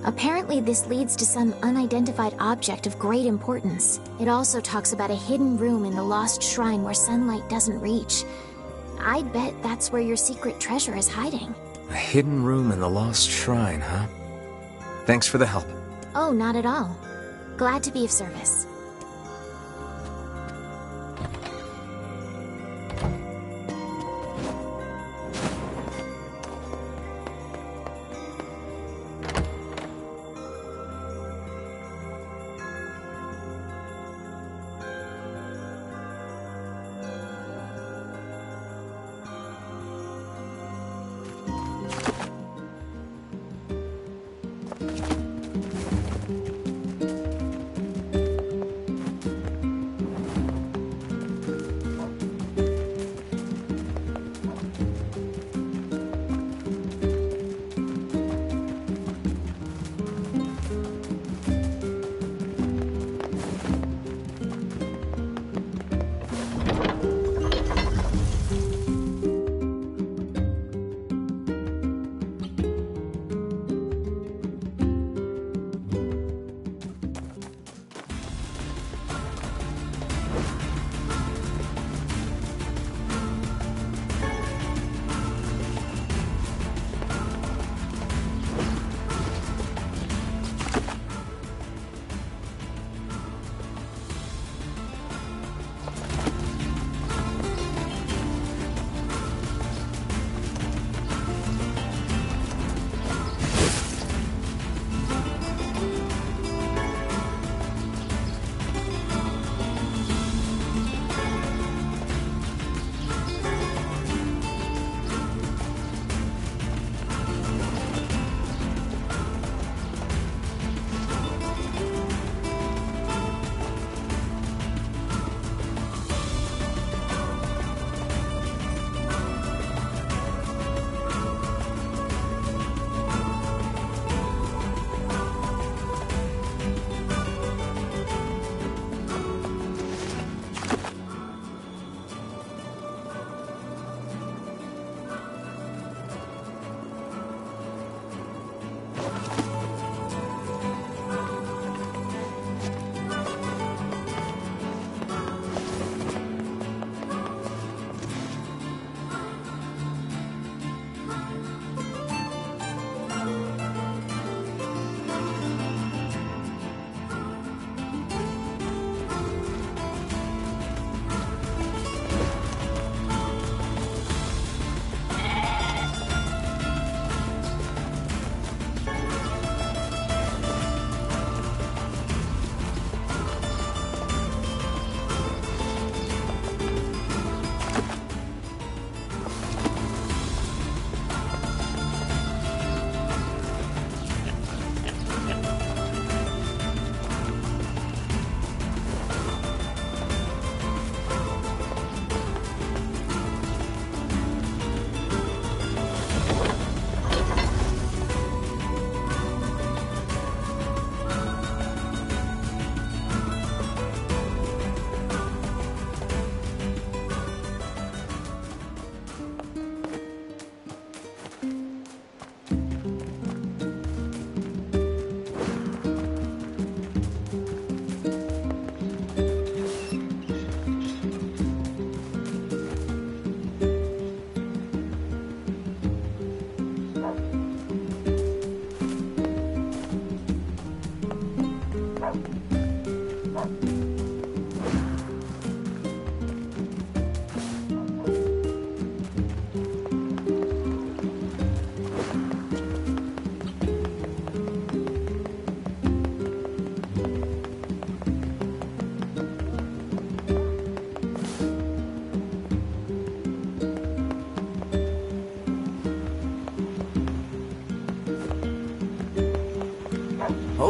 Apparently this leads to some unidentified object of great importance. It also talks about a hidden room in the Lost Shrine where sunlight doesn't reach. I'd bet that's where your secret treasure is hiding. A hidden room in the Lost Shrine, huh? Thanks for the help. Oh, not at all. Glad to be of service.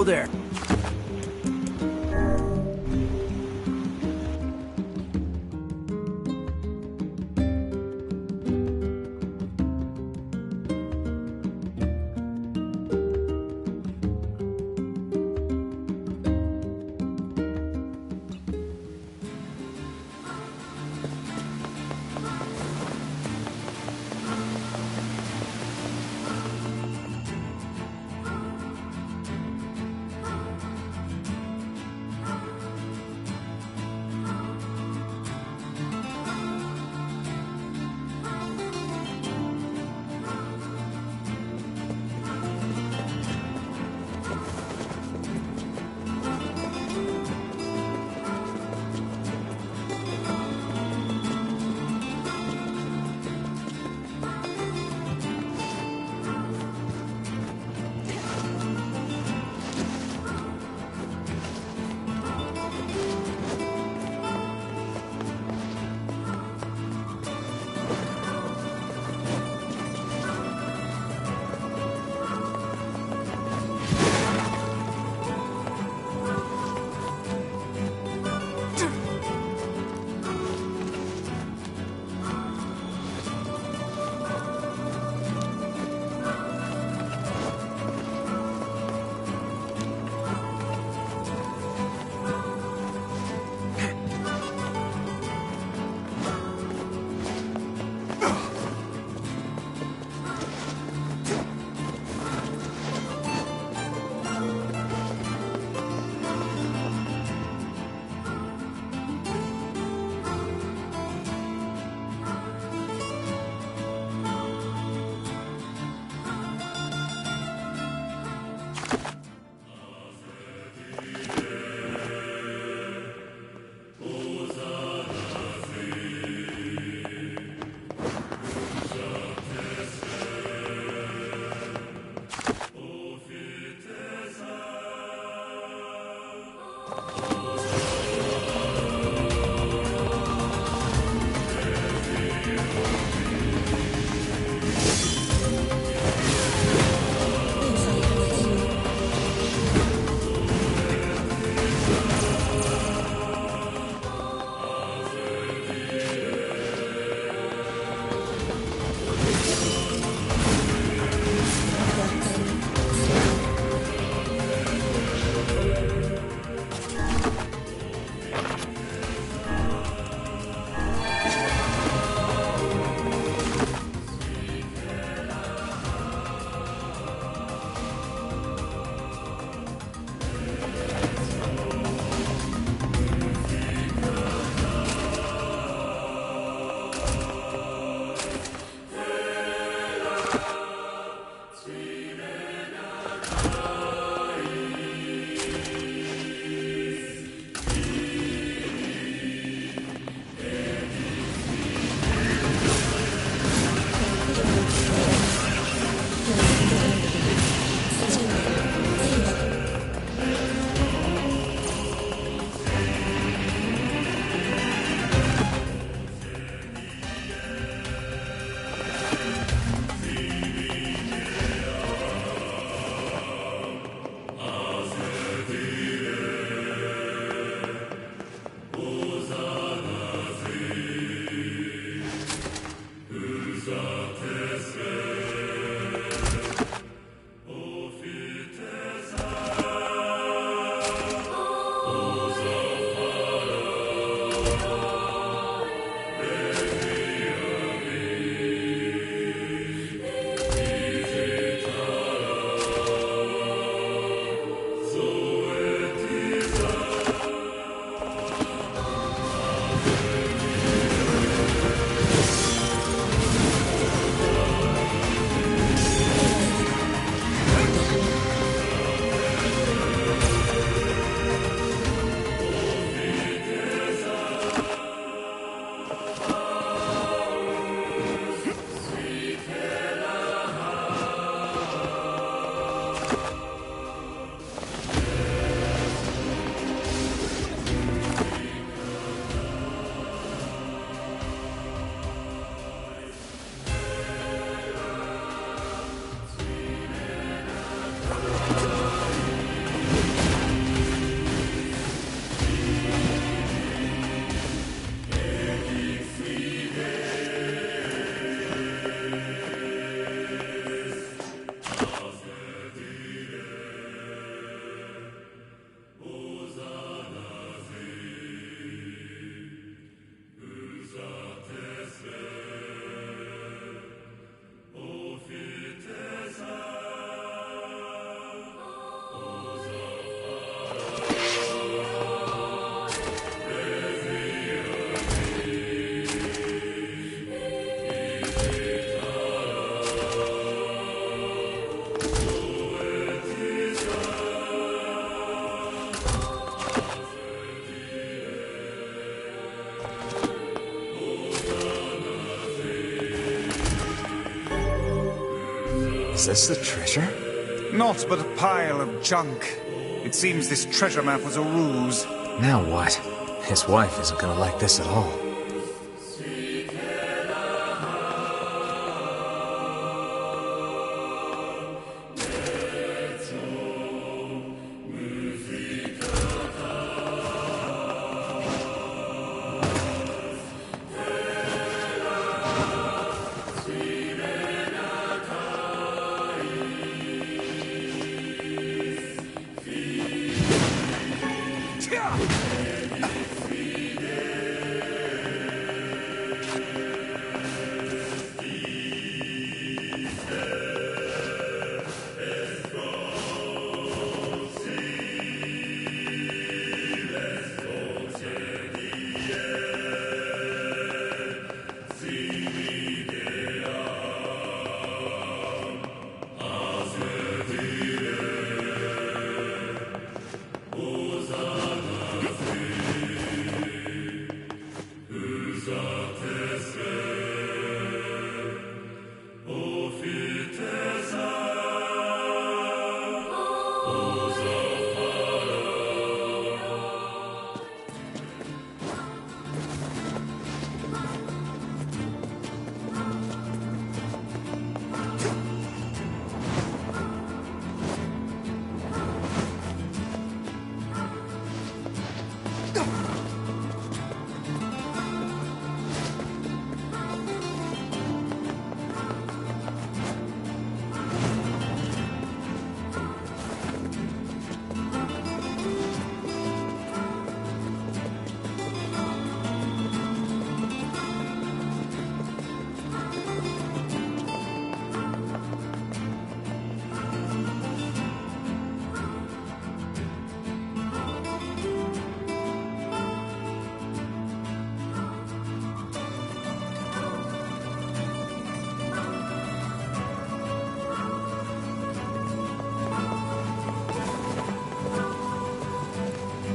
go there. Is this the treasure? Naught but a pile of junk. It seems this treasure map was a ruse. Now what? His wife isn't gonna like this at all.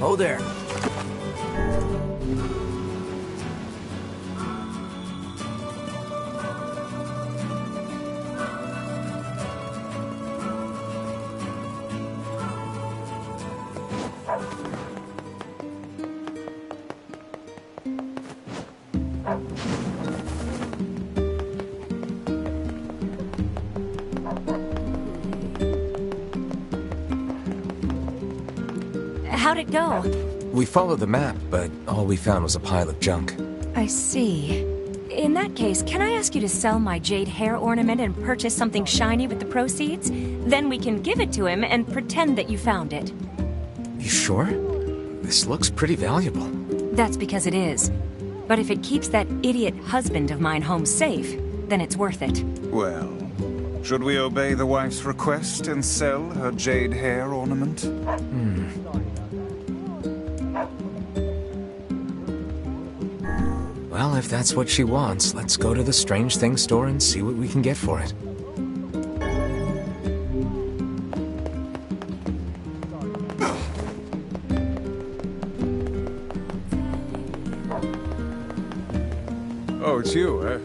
Oh there. How'd it go? We followed the map, but all we found was a pile of junk. I see. In that case, can I ask you to sell my jade hair ornament and purchase something shiny with the proceeds? Then we can give it to him and pretend that you found it. You sure? This looks pretty valuable. That's because it is. But if it keeps that idiot husband of mine home safe, then it's worth it. Well, should we obey the wife's request and sell her jade hair ornament? Well, if that's what she wants, let's go to the Strange Things store and see what we can get for it. Oh, it's you, eh?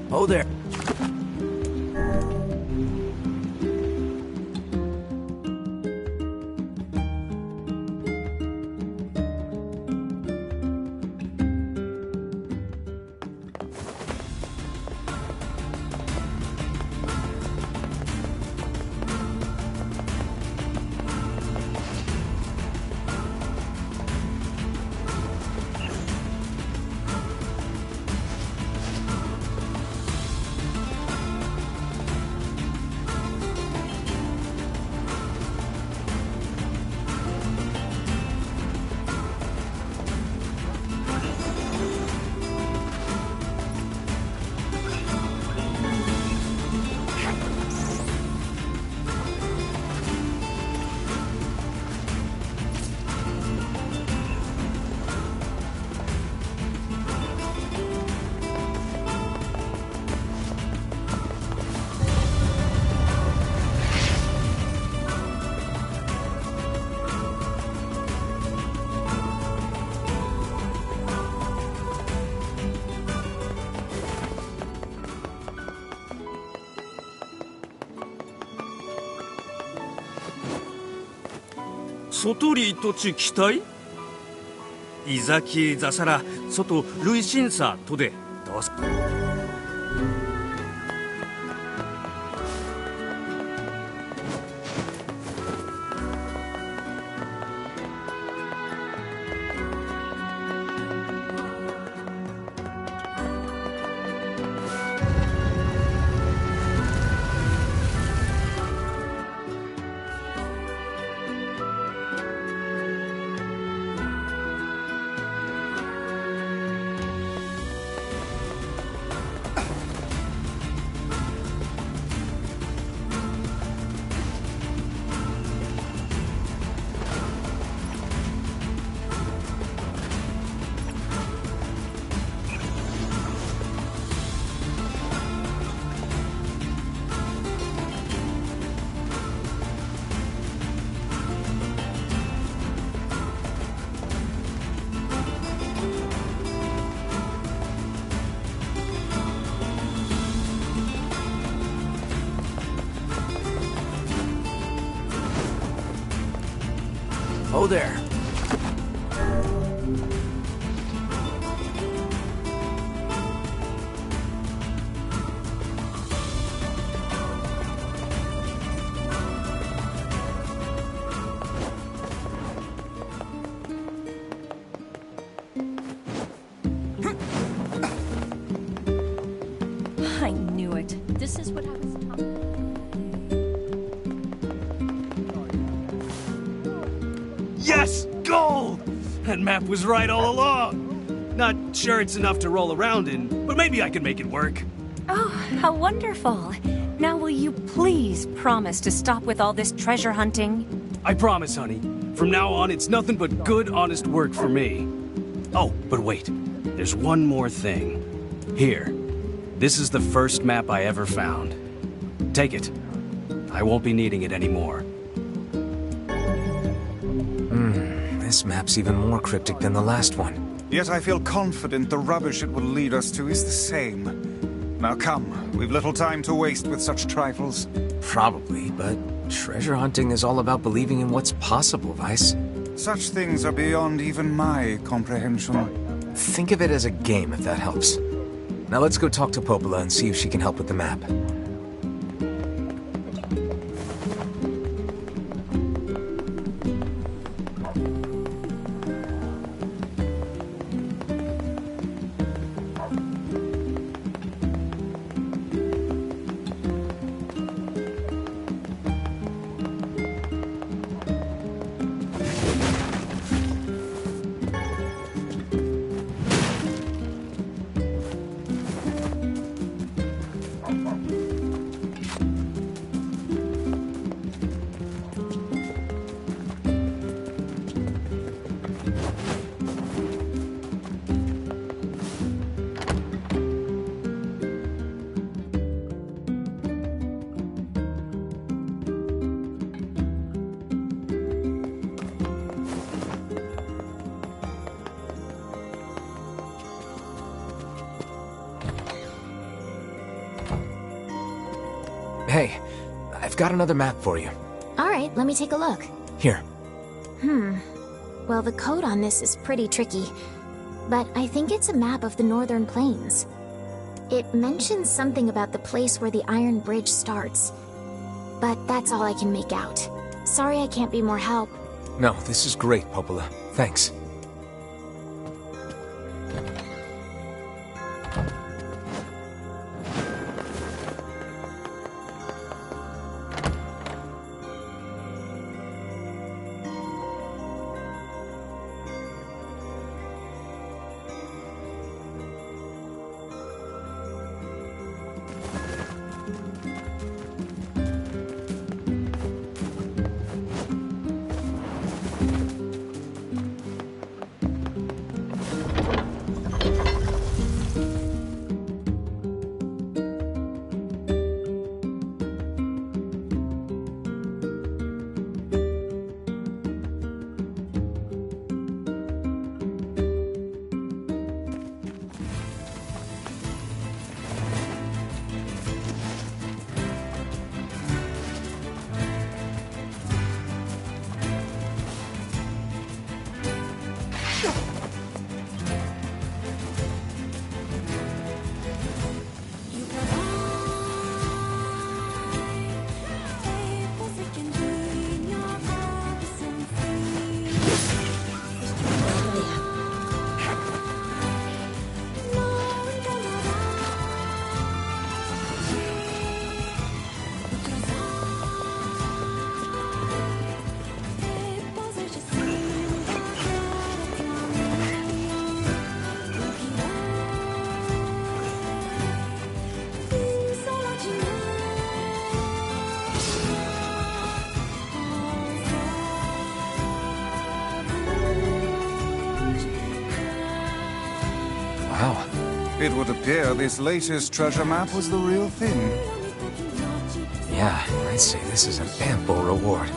Oh there. 소토리 토치 기타이? 이자키 자사라 소토 루이신사 토데 도스. Oh there. I knew it. This is what I was talking about. Yes! Gold! That map was right all along. Not sure it's enough to roll around in, but maybe I can make it work. Oh, how wonderful. Now will you please promise to stop with all this treasure hunting? I promise, honey. From now on, it's nothing but good, honest work for me. Oh, but wait. There's one more thing. Here. This is the first map I ever found. Take it. I won't be needing it anymore. This map's even more cryptic than the last one. Yet I feel confident the rubbish it will lead us to is the same. Now come, we've little time to waste with such trifles. Probably, but treasure hunting is all about believing in what's possible, Vice. Such things are beyond even my comprehension. Think of it as a game, if that helps. Now let's go talk to Popola and see if she can help with the map. Hey, I've got another map for you. Alright, let me take a look. Here. Well, the code on this is pretty tricky, but I think it's a map of the Northern Plains. It mentions something about the place where the Iron Bridge starts, but that's all I can make out. Sorry I can't be more help. No, this is great, Popola. Thanks. It would appear this latest treasure map was the real thing. Yeah, I'd say this is an ample reward.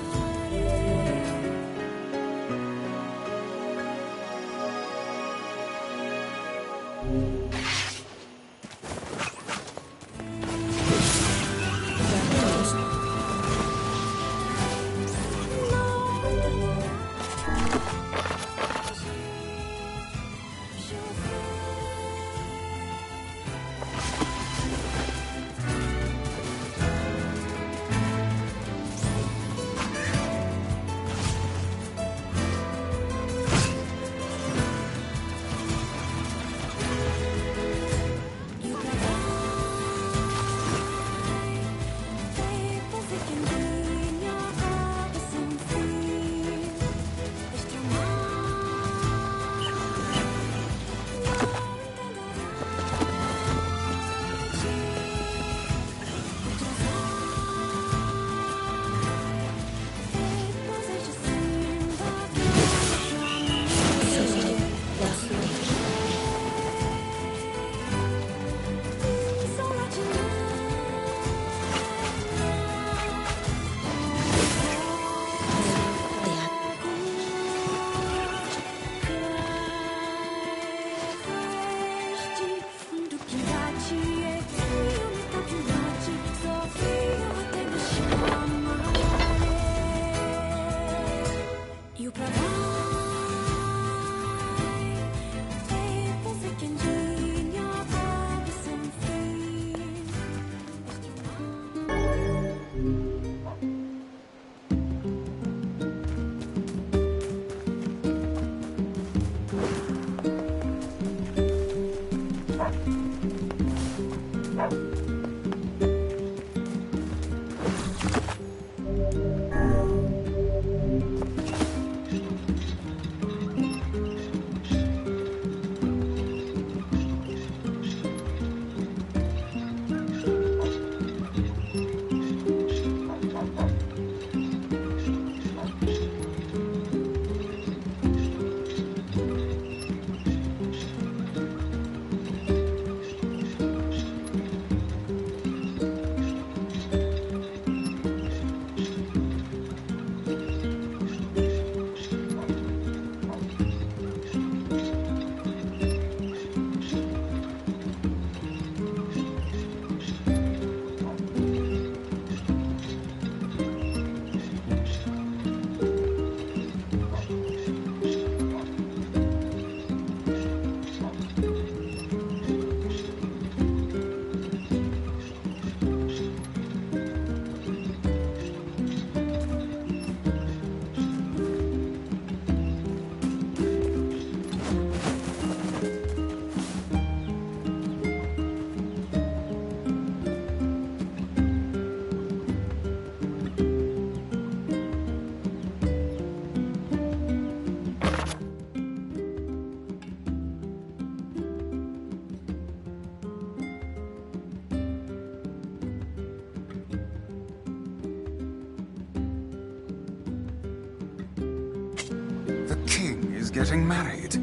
Getting married.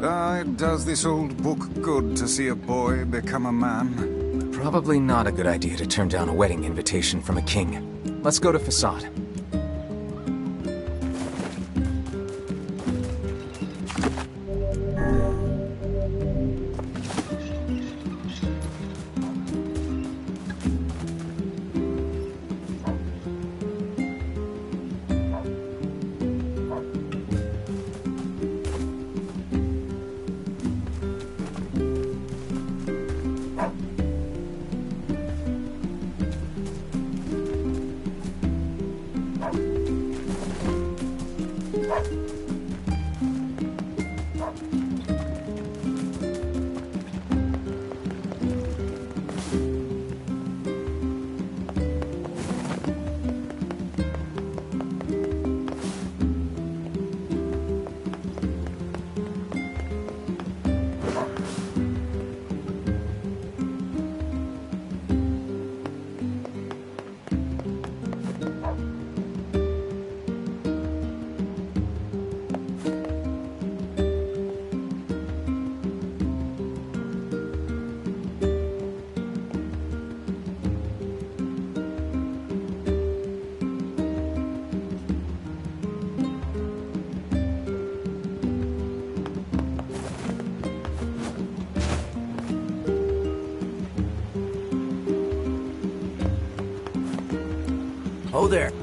It does this old book good to see a boy become a man. Probably not a good idea to turn down a wedding invitation from a king. Let's go to Facade. Oh there.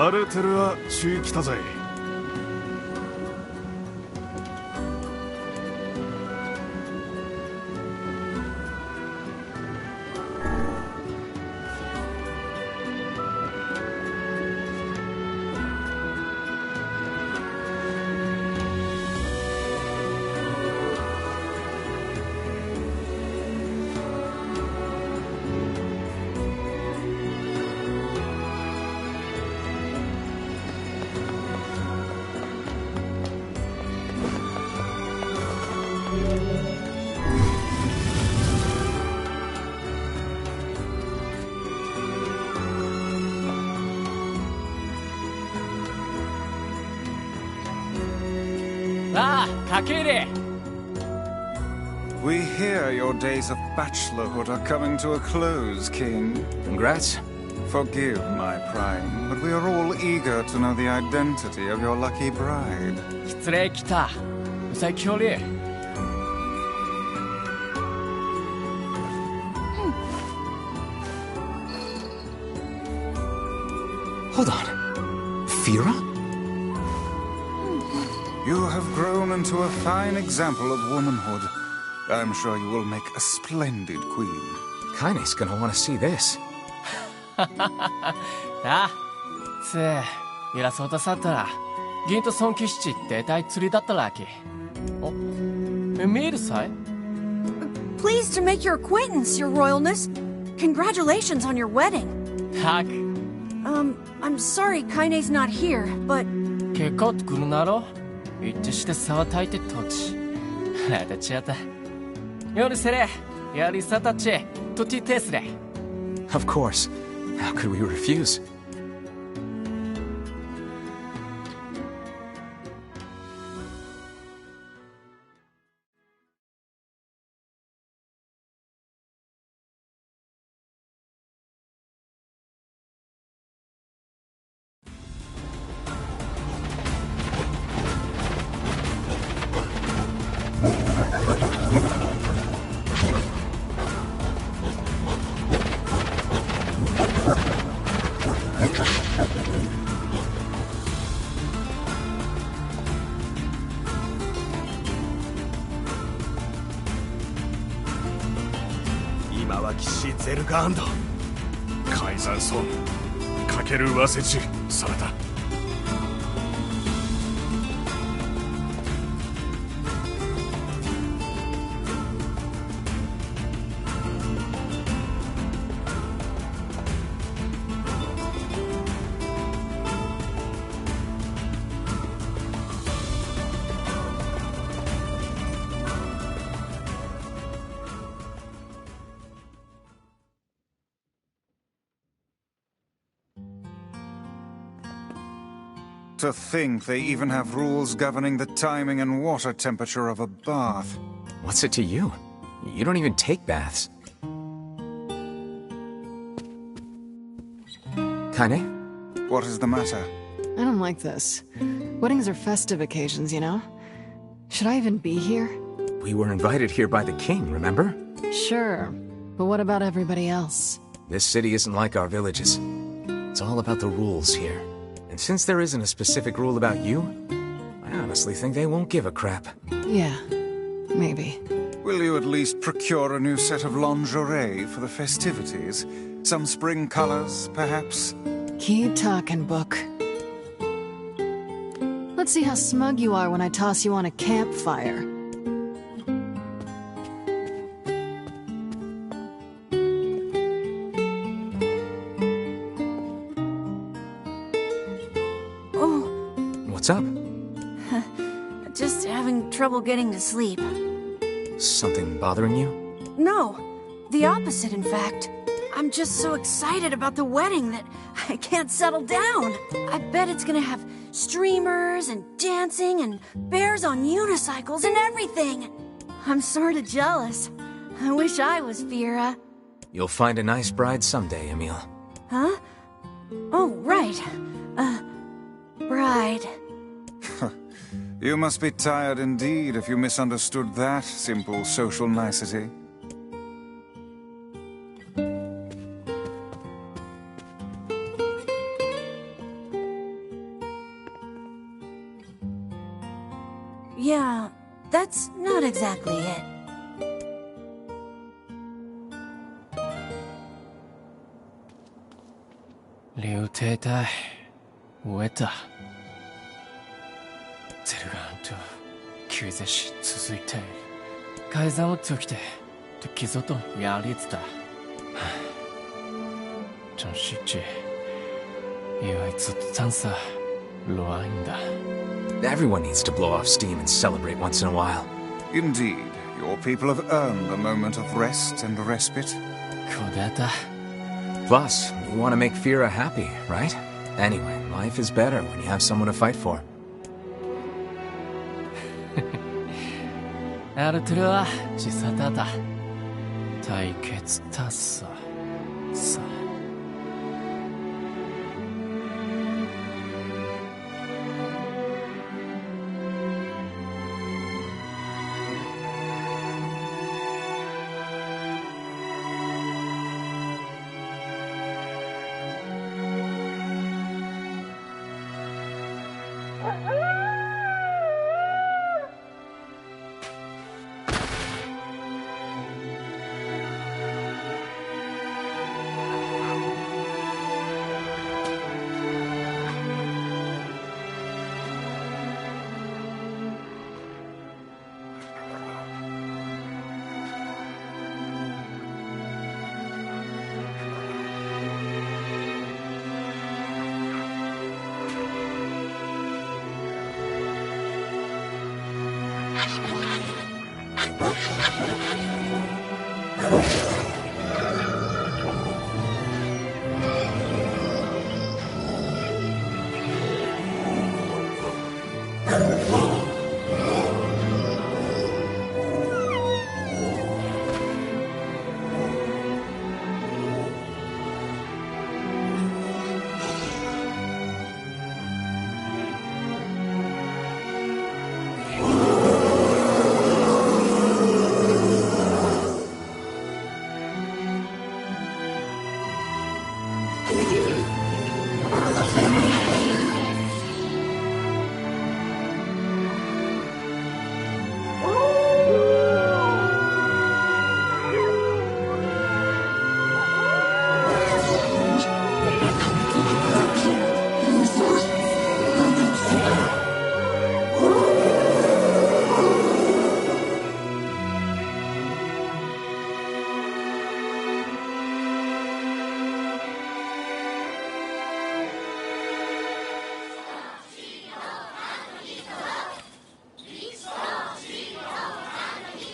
アルテルは地域来たぜ。We hear your days of bachelorhood are coming to a close, King. Congrats. Forgive my prying, but we are all eager to know the identity of your lucky bride. 失礼きた。うさきょり。Hold on. Fira? You have grown into a fine example of womanhood. I'm sure you will make a splendid queen. Kaine's gonna want to see this. あ、ついらそうとさったら、銀と尊騎士って大釣りだったらき。お、見えるさい Pleased to make your acquaintance, Your Royalness. Congratulations on your wedding. はく。I'm sorry Kaine's not here, but... 結構来るなろ一致して沢たいて土地。あたちやった。夜せれ、やりさたち、とちてすれ。Of course. How could we refuse? ゼルガンド改ざん損かけるわせちされた。To think they even have rules governing the timing and water temperature of a bath. What's it to you? You don't even take baths. Kaine? What is the matter? I don't like this. Weddings are festive occasions, you know? Should I even be here? We were invited here by the king, remember? Sure. But what about everybody else? This city isn't like our villages. It's all about the rules here. And since there isn't a specific rule about you, I honestly think they won't give a crap. Yeah, maybe. Will you at least procure a new set of lingerie for the festivities? Some spring colors, perhaps? Keep talking, book. Let's see how smug you are when I toss you on a campfire. What's up? Just having trouble getting to sleep. Something bothering you? No, the opposite, in fact. I'm just so excited about the wedding that I can't settle down. I bet it's gonna have streamers and dancing and bears on unicycles and everything. I'm sorta jealous. I wish I was Fira. You'll find a nice bride someday, Emil. Huh? Oh, right. Bride. You must be tired indeed if you misunderstood that simple social nicety. Yeah, that's not exactly it. Liu Teitai, Ueta. ゼルガンと救世し続いている。改ざんを解きて、기소도 야리즈다. 좀 쉽지. 이와이 짠사 로아인다. Everyone needs to blow off steam and celebrate once in a while. Indeed, your people have earned a moment of rest and respite. 그대다. Plus, you want to make Fira happy, right? Anyway, life is better when you have someone to fight for. 아르트르와 지사다다. 타이케츠타사. 사.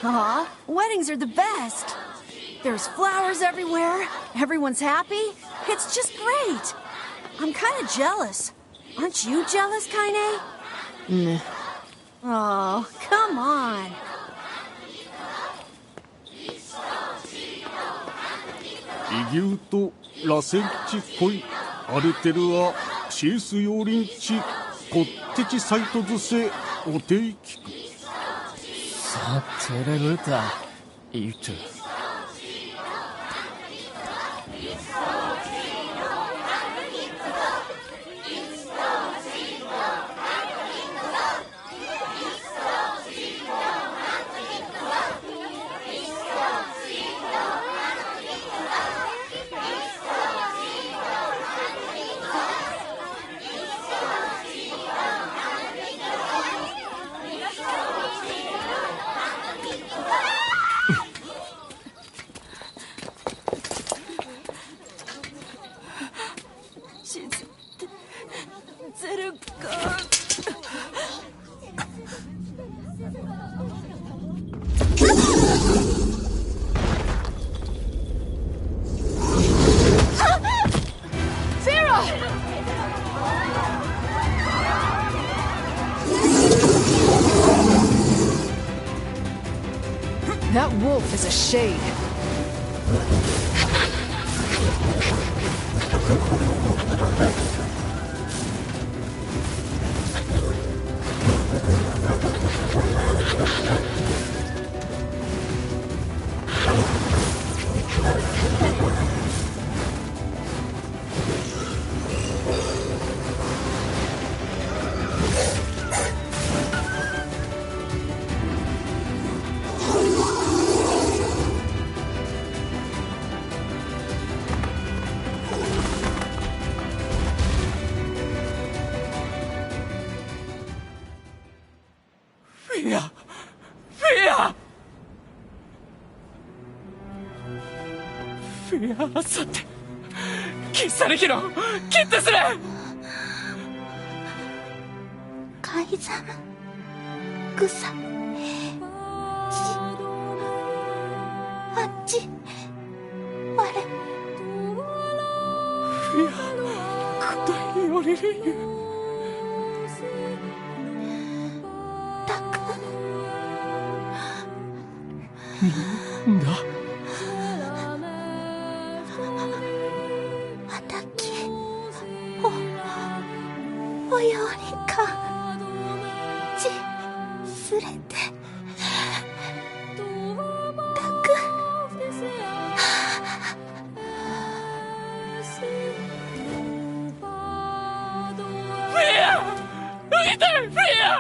Aw, weddings are the best. There's flowers everywhere. Everyone's happy. It's just great. I'm kind of jealous. Aren't you jealous, Kaine? Nah. Oh, come on. 異牛と螺旋地恋アルテルアシエス用林地こってちサイトズセおていきく さてれるたいと That wolf is a shade. Fiasate. Kisarihiro, get this in! Kai-sama. Kusa. Achi. Ware. Fia. Kudai yoriru. Taku. Nanda? おようにかちすれてたくフィア浮いてるフィア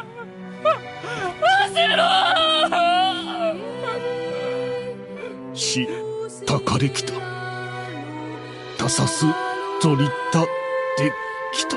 走ろしたかれきたたさすとりたできた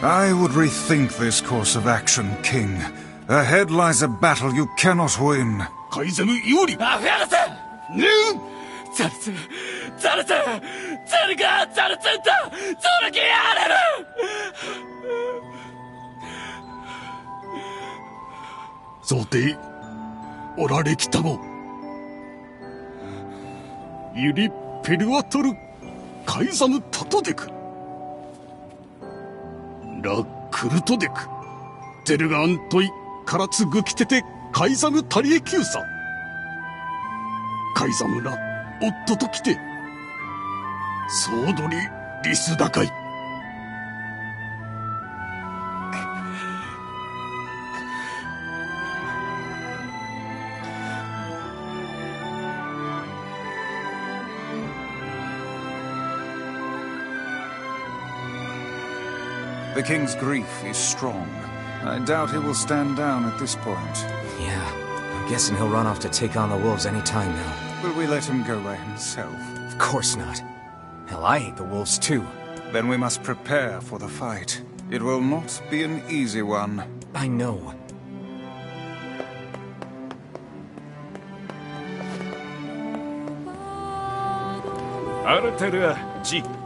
I would rethink this course of action, King. Ahead lies a battle you cannot win. Zote, orare kitamo. Yuri peruatoru kaizamu totodeku. La kurutodeku. Teruga antoi karatsu gukitete kaizamu tariekyusa. Kaizamu la otto to kite. Soudori risu dakai. The king's grief is strong. I doubt he will stand down at this point. Yeah, I'm guessing he'll run off to take on the wolves any time now. Will we let him go by himself? Of course not. Hell, I hate the wolves too. Then we must prepare for the fight. It will not be an easy one. I know. Aruteru, Ji.